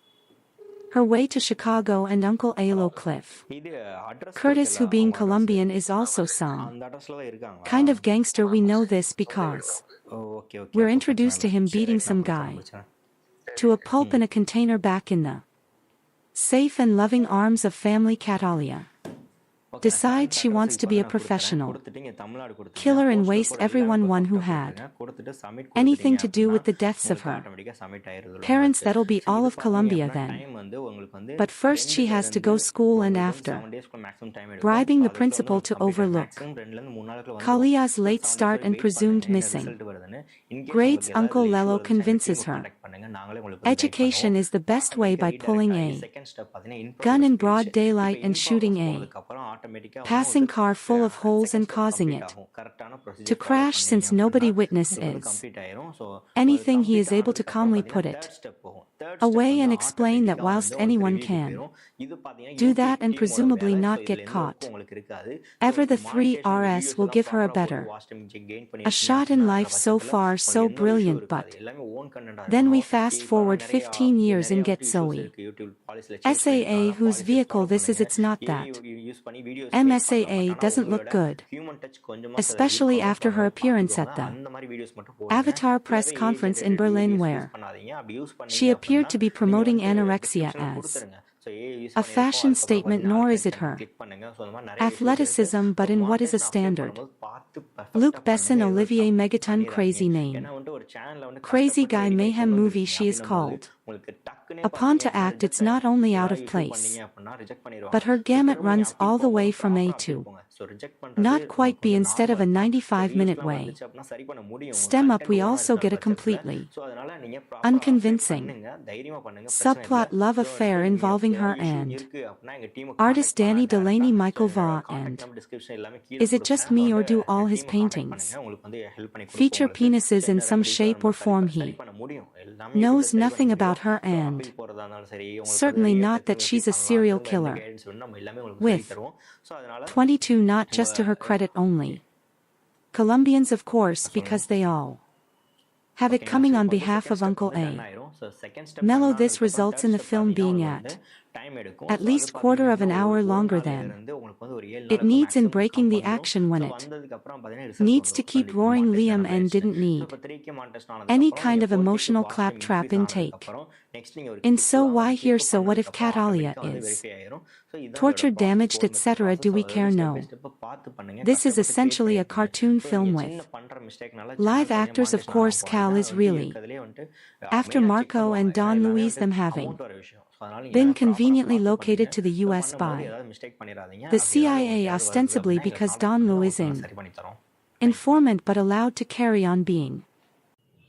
her way to Chicago and Uncle Alo Cliff Curtis, who being Colombian is also some kind of gangster. We know this because we're introduced to him beating some guy to a pulp in a container back in the safe and loving arms of family. Cat Alia decides she wants to be a professional killer and waste everyone one who had anything to do with the deaths of her parents. That'll be all of Colombia then. But first she has to go school, and after bribing the principal to overlook Kalia's late start and presumed missing grades, Uncle Lelo convinces her education is the best way by pulling a gun in broad daylight and shooting a passing car full of holes and causing it to crash. Since nobody witness is anything, he is able to calmly put it away and explain that whilst anyone can do that and presumably not get caught ever, the 3RS will give her a better a shot in life. So far so brilliant, but then we fast forward 15 years and get Zoe Saa, whose vehicle this is. It's not that MSAA doesn't look good, especially after her appearance at the Avatar press conference in Berlin, where she appeared to be promoting anorexia as a fashion statement. Nor is it her athleticism, but in what is a standard Luc Besson Olivier Megaton crazy name Crazy Guy Mayhem movie. She is called upon to act. It's not only out of place, but her gamut runs all the way from A to not quite B instead of a 95-minute way stem up. We also get a completely unconvincing subplot love affair involving her and artist Danny Delaney, Michael Vaugh, and is it just me or do all his paintings feature penises in some shape or form? He knows nothing about her, and certainly not that she's a serial killer with 22, not just to her credit only. Colombians, of course, because they all have it coming on behalf of Uncle A. mellow. This results in the film being at least quarter of an hour longer than it needs in breaking the action when it needs to keep roaring. Liam and didn't need any kind of emotional claptrap intake. In So Why Here So What If Cat Alia is tortured, damaged, etc. Do we care? No. This is essentially a cartoon film with live actors. Of course, Cal is really after Marco and Don Luis, them having been conveniently located to the US by the CIA, ostensibly because Don Luis is informant but allowed to carry on being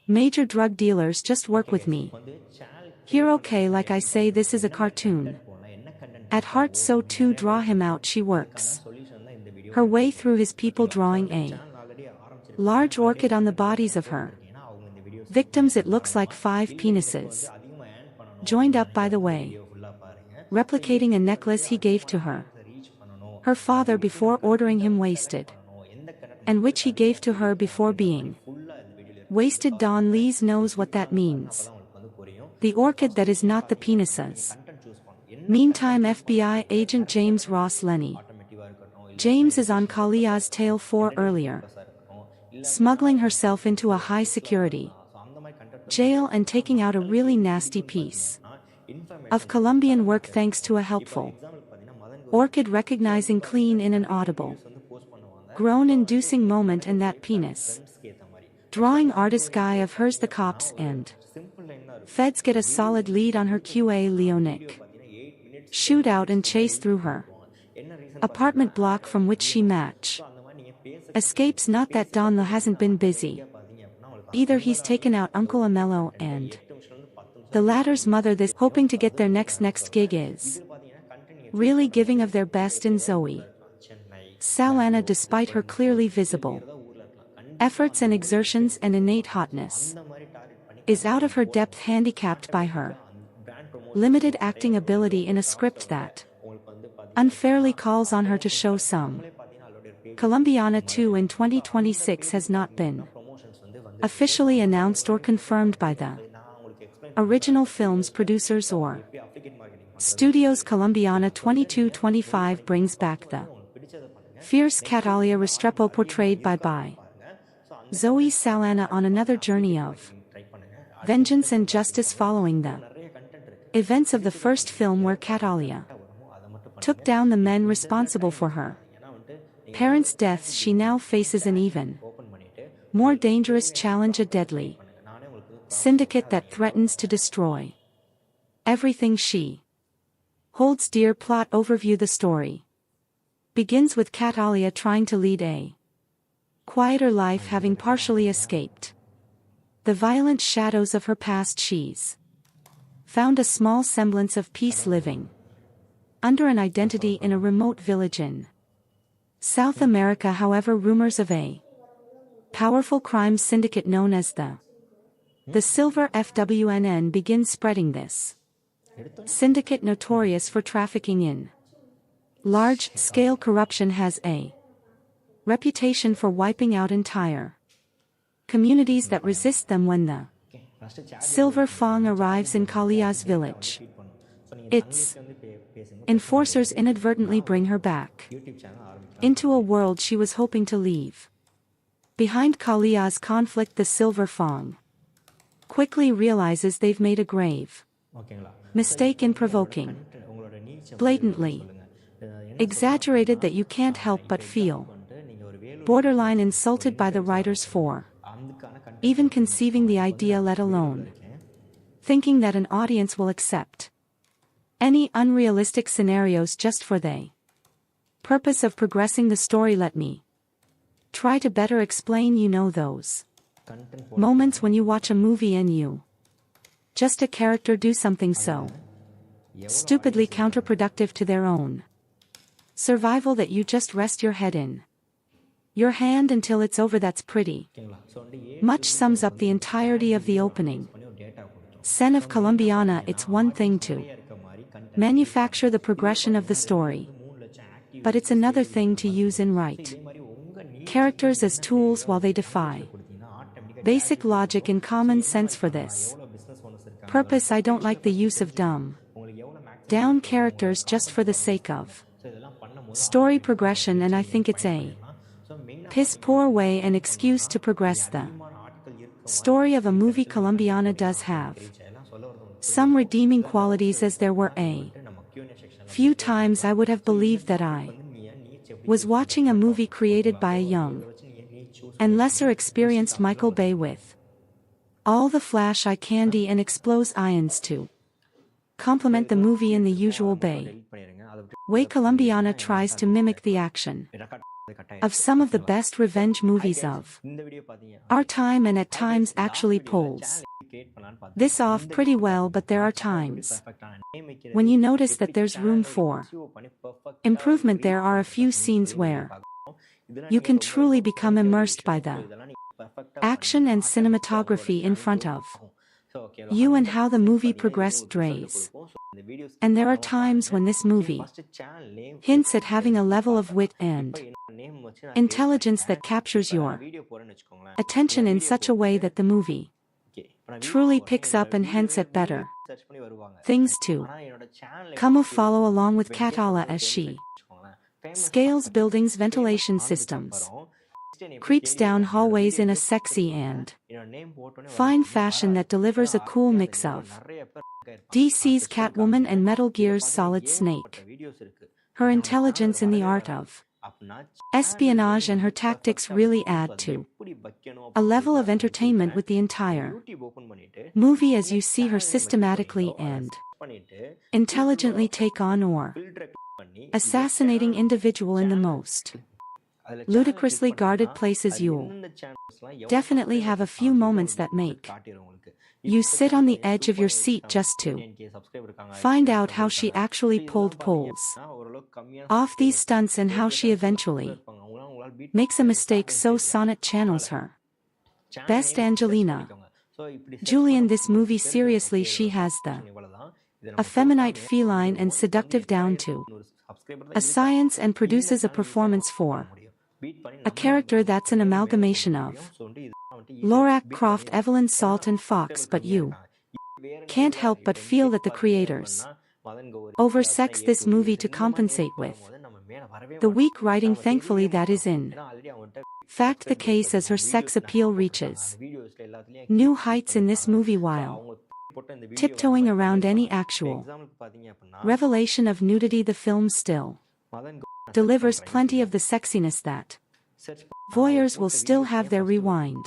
major drug dealers. Just work with me here, okay? Like I say, this is a cartoon at heart, so to draw him out she works her way through his people, drawing a large orchid on the bodies of her victims. It looks like 5 penises joined up, by the way, replicating a necklace he gave to her father before ordering him wasted, and which he gave to her before being wasted. Don Lees knows what that means. The orchid that is not the penises. Meantime, FBI agent James Ross Lenny James is on Kalia's tail 4 earlier, smuggling herself into a high security jail and taking out a really nasty piece of Colombian work thanks to a helpful orchid recognizing clean in an audible groan-inducing moment, and that penis drawing artist guy of hers. The cops and feds get a solid lead on her. QA Leonic shoot out and chase through her apartment block from which she escapes. Not that Don hasn't been busy either. He's taken out Uncle Amello and the latter's mother, this hoping to get their next gig is really giving of their best in Zoe Saldana, despite her clearly visible efforts and exertions and innate hotness, is out of her depth, handicapped by her limited acting ability in a script that unfairly calls on her to show some. Colombiana 2 in 2026 has not been officially announced or confirmed by the original film's producers or studios. Colombiana 2225 brings back the fierce Catalia Restrepo portrayed by Zoe Saldana on another journey of vengeance and justice following the events of the first film, where Catalia took down the men responsible for her parents' deaths. She now faces an even more dangerous challenge, a deadly syndicate that threatens to destroy everything she holds dear. Plot overview: the story begins with Catalia trying to lead a quieter life, having partially escaped the violent shadows of her past. She's found a small semblance of peace, living under an identity in a remote village in South America. However, rumors of a powerful crime syndicate known as the Silver FWNN begin spreading. This syndicate, notorious for trafficking in large-scale corruption, has a reputation for wiping out entire communities that resist them. When the Silver Fang arrives in Kalia's village, its enforcers inadvertently bring her back into a world she was hoping to leave behind. Kalia's conflict: the Silver Fang quickly realizes they've made a grave mistake in provoking blatantly exaggerated that you can't help but feel borderline insulted by the writers for even conceiving the idea, let alone thinking that an audience will accept any unrealistic scenarios just for the purpose of progressing the story. Let me try to better explain. You know those moments when you watch a movie and you just a character do something so stupidly counterproductive to their own survival that you just rest your head in your hand until it's over. That's pretty much sums up the entirety of the opening scene of Colombiana. It's one thing to manufacture the progression of the story, but it's another thing to use and write characters as tools while they defy basic logic and common sense. For this Purpose I don't like the use of dumb down characters just for the sake of story progression, and I think it's a piss poor way and excuse to progress the story of a movie. Colombiana does have some redeeming qualities, as there were a few times I would have believed that I was watching a movie created by a young and lesser experienced Michael Bay with all the flash eye candy and explodes ions to complement the movie in the usual Bay way. Colombiana tries to mimic the action of some of the best revenge movies of our time, and at times actually pulls this off pretty well, but there are times when you notice that there's room for improvement. There are a few scenes where you can truly become immersed by the action and cinematography in front of you and how the movie progressed drays. And there are times when this movie hints at having a level of wit and intelligence that captures your attention in such a way that the movie truly picks up and hints at better things to come. Follow along with Catalia as she scales buildings, ventilation systems, creeps down hallways in a sexy and fine fashion that delivers a cool mix of DC's Catwoman and Metal Gear's Solid Snake. Her intelligence in the art of espionage and her tactics really add to a level of entertainment with the entire movie, as you see her systematically and intelligently take on or assassinating individual in the most ludicrously guarded places. You'll definitely have a few moments that make you sit on the edge of your seat just to find out how she actually pulls off these stunts and how she eventually makes a mistake. So Sonnet channels her best Angelina Jolie in this movie. Seriously, she has the effeminate, feline and seductive down to a science, and produces a performance for a character that's an amalgamation of Lorak, Croft, Evelyn, Salt and Fox. But you can't help but feel that the creators oversexed this movie to compensate with the weak writing. Thankfully that is in fact the case, as her sex appeal reaches new heights in this movie while tiptoeing around any actual revelation of nudity. The film still delivers plenty of the sexiness that voyeurs will still have their rewind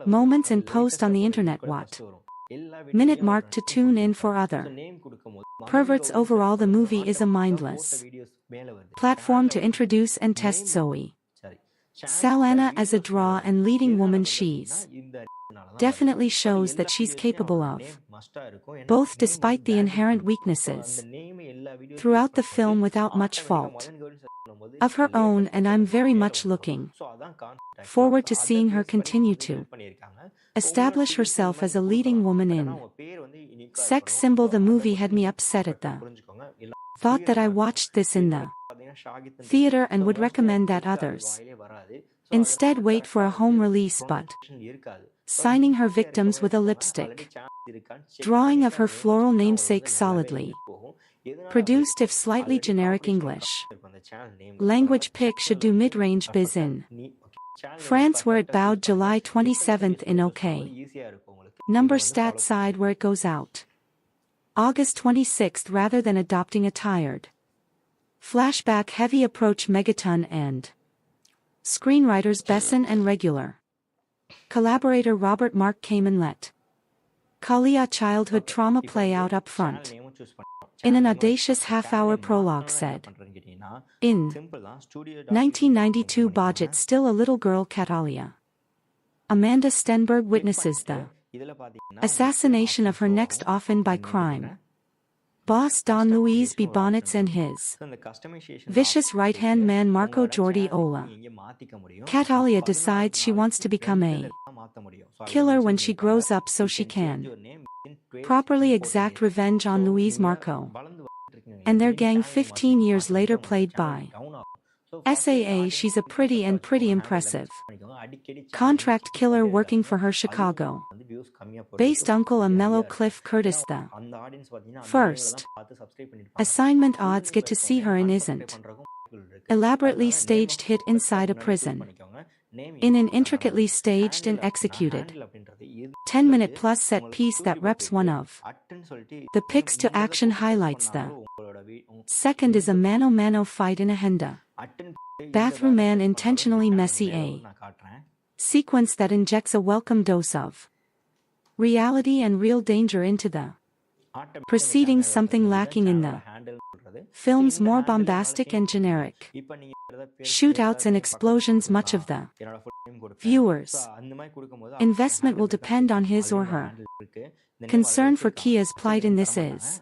moments and post on the internet what minute mark to tune in for other perverts. Overall, the movie is a mindless platform to introduce and test Zoe Saldana as a draw and leading woman. She's definitely shows that she's capable of both, despite the inherent weaknesses throughout the film, without much fault of her own, and I'm very much looking forward to seeing her continue to establish herself as a leading woman in Sex Symbol. The movie had me upset at the thought that I watched this in the theater and would recommend that others instead wait for a home release, but signing her victims with a lipstick drawing of her floral namesake, solidly produced if slightly generic English language pick, should do mid-range biz in France, where it bowed July 27th in OK number stat side, where it goes out August 26th, rather than adopting a tired flashback heavy approach. Megaton and screenwriters Besson and regular collaborator Robert Mark Kamen let Kalia childhood trauma play out up front in an audacious half-hour prologue. Said in 1992 budget, still a little girl Catalia Amanda Stenberg witnesses the assassination of her next often by crime boss Don Luis B. Bonnets and his vicious right-hand man Marco Jordi Ola. Catalia decides she wants to become a killer when she grows up so she can properly exact revenge on Luis Marco and their gang. 15 years later, played by SAA, she's a pretty impressive Contract killer working for her Chicago. Based uncle a mellow Cliff Curtis the first. Assignment odds get to see her in isn't. Elaborately staged hit inside a prison. In an intricately staged and executed 10-minute plus set piece that reps one of the picks to action highlights the second is a mano-mano fight in a henda. Bathroom man intentionally messy a sequence that injects a welcome dose of reality and real danger into the preceding, something lacking in the film's more bombastic and generic shootouts and explosions. Much of the viewers' investment will depend on his or her concern for Kia's plight in this is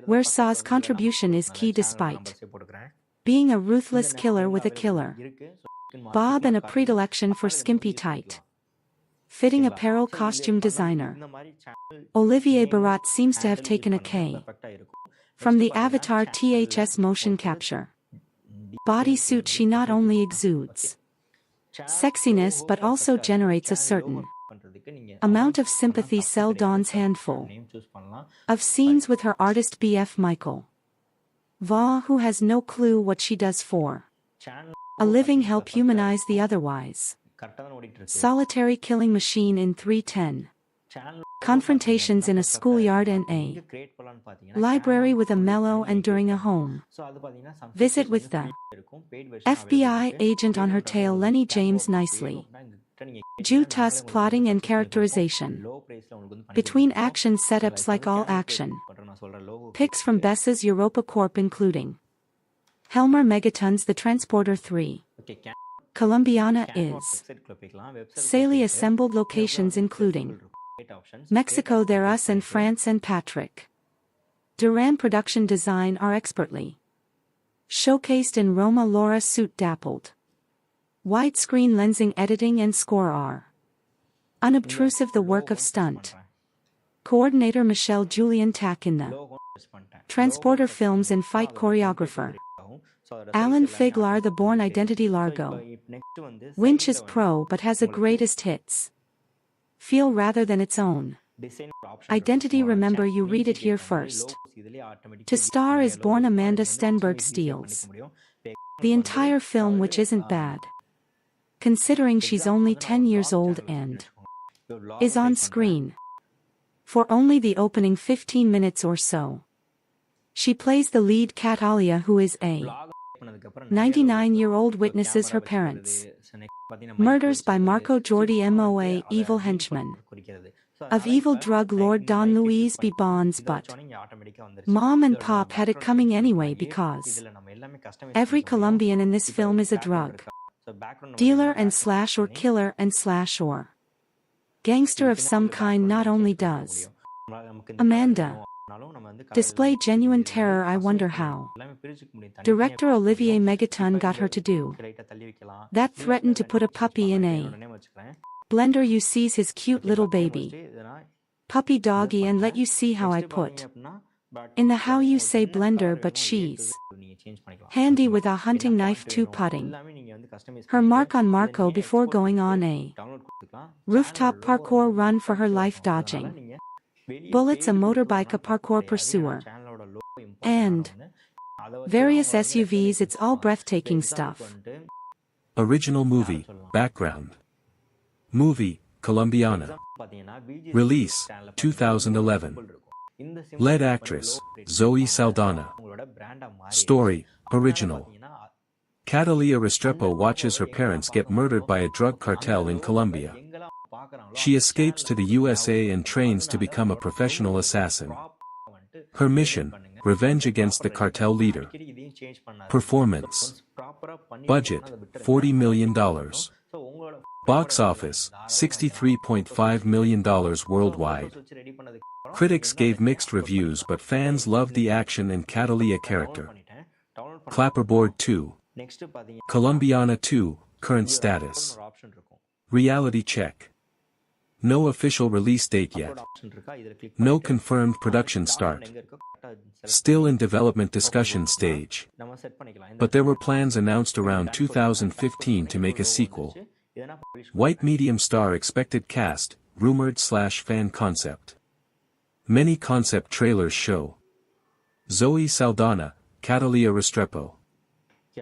where Saw's contribution is key despite being a ruthless killer with a killer bob and a predilection for skimpy tight fitting apparel costume designer. Olivier Barat seems to have taken a K from the Avatar THS motion capture bodysuit. She not only exudes sexiness but also generates a certain amount of sympathy. Sell Dawn's handful of scenes with her artist BF Michael Vaugh, who has no clue what she does for a living, help humanize the otherwise solitary killing machine in 310. Confrontations in a schoolyard and a library with a mellow and during a home visit with the FBI agent on her tail. Lenny James nicely Jew Tusk plotting and characterization between action setups like all action picks from Bess's Europa Corp including Helmer Megatons The Transporter 3. Colombiana is Saley assembled locations including Mexico, There Us and France and Patrick Duran. Production design are expertly showcased in Roma. Laura suit dappled. Widescreen lensing, editing and score are unobtrusive. The work of stunt coordinator Michelle Julian Tack in the Transporter films and fight choreographer Alan Figlar. The Bourne Identity Largo Winch is pro but has a greatest hits feel rather than its own identity. Remember, you read it here first. To star is Bourne. Amanda Stenberg steals the entire film, which isn't bad considering she's only 10 years old and is on screen for only the opening 15 minutes or so. She plays the lead Cat Alia, who is a 99-year-old witnesses her parents' murders by Marco Jordi MOA, evil henchman of evil drug lord Don Luis B. Bonds. But Mom and Pop had it coming anyway because every Colombian in this film is a drug dealer and slash or killer and slash or gangster of some kind. Not only does Amanda display genuine terror, I wonder how director Olivier Megaton got her to do that. Threatened to put a puppy in a blender. You sees his cute little baby puppy doggy and let you see how I put in the how you say blender, but she's handy with a hunting knife too, putting her mark on Marco before going on a rooftop parkour run for her life, dodging bullets, a motorbike, a parkour pursuer, and various SUVs. It's all breathtaking stuff. Original movie, background. Movie, Colombiana. Release, 2011. Lead actress, Zoe Saldana. Story, original. Catalia Restrepo watches her parents get murdered by a drug cartel in Colombia. She escapes to the USA and trains to become a professional assassin. Her mission, revenge against the cartel leader. Performance. Budget, $40 million. Box office, $63.5 million worldwide. Critics gave mixed reviews, but fans loved the action and Catalia character. Clapperboard 2. Colombiana 2, current status. Reality check. No official release date yet. No confirmed production start. Still in development discussion stage. But there were plans announced around 2015 to make a sequel. White medium star expected cast, rumored/fan concept. Many concept trailers show Zoe Saldana, Catalina Restrepo.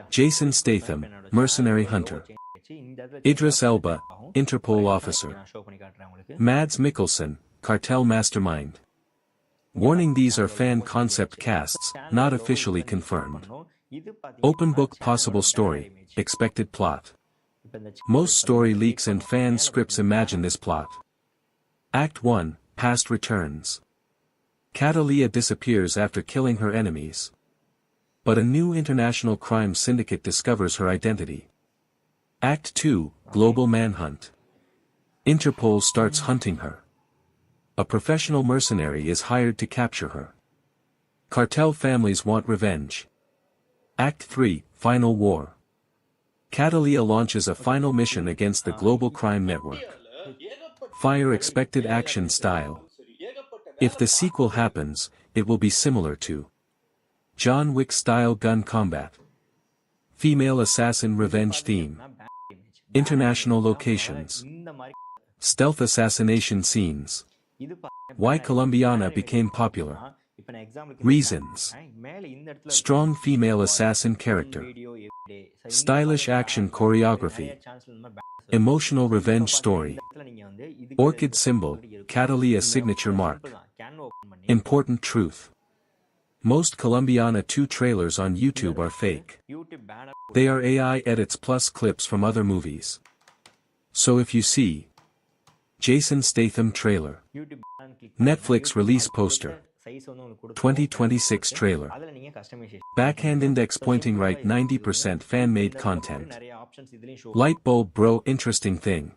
Jason Statham, mercenary hunter. Idris Elba, Interpol officer. Mads Mikkelsen, cartel mastermind. Warning: these are fan concept casts, not officially confirmed. Open book possible story, expected plot. Most story leaks and fan scripts imagine this plot. Act 1, Past returns. Catalina disappears after killing her enemies. But a new international crime syndicate discovers her identity. Act 2, Global manhunt. Interpol starts hunting her. A professional mercenary is hired to capture her. Cartel families want revenge. Act 3, Final war. Catalina launches a final mission against the global crime network. Fire expected action style. If the sequel happens, it will be similar to John Wick style gun combat. Female assassin revenge theme. International locations. Stealth assassination scenes. Why Colombiana became popular. Reasons. Strong female assassin character. Stylish action choreography. Emotional revenge story. Orchid symbol, Catalina signature mark. Important truth. Most Colombiana 2 trailers on YouTube are fake. They are AI edits plus clips from other movies. So if you see Jason Statham trailer, Netflix release poster, 2026 trailer, backhand index pointing right 90% fan-made content. Light bulb bro, interesting thing.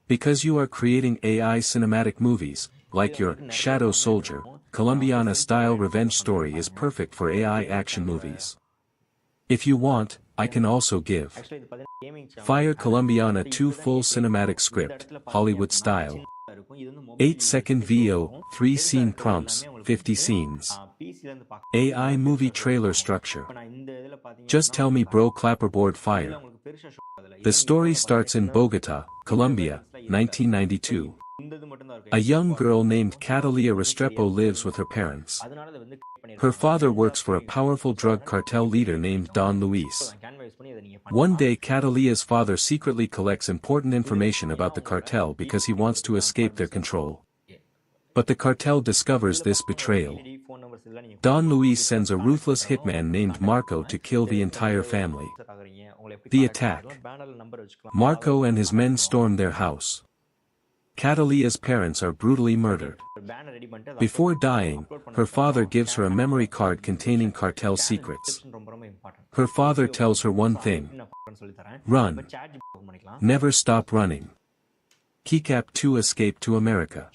Because you are creating AI cinematic movies, like your Shadow Soldier, Colombiana-style revenge story is perfect for AI action movies. If you want, I can also give Fire Colombiana 2 full cinematic script, Hollywood style. 8-second VO, 3 scene prompts, 50 scenes. AI movie trailer structure. Just tell me bro, clapperboard fire. The story starts in Bogota, Colombia, 1992. A young girl named Catalina Restrepo lives with her parents. Her father works for a powerful drug cartel leader named Don Luis. One day Catalina's father secretly collects important information about the cartel because he wants to escape their control. But the cartel discovers this betrayal. Don Luis sends a ruthless hitman named Marco to kill the entire family. The attack. Marco and his men storm their house. Catalina's parents are brutally murdered. Before dying, her father gives her a memory card containing cartel secrets. Her father tells her one thing. Run. Never stop running. Keycap 2 escape to America.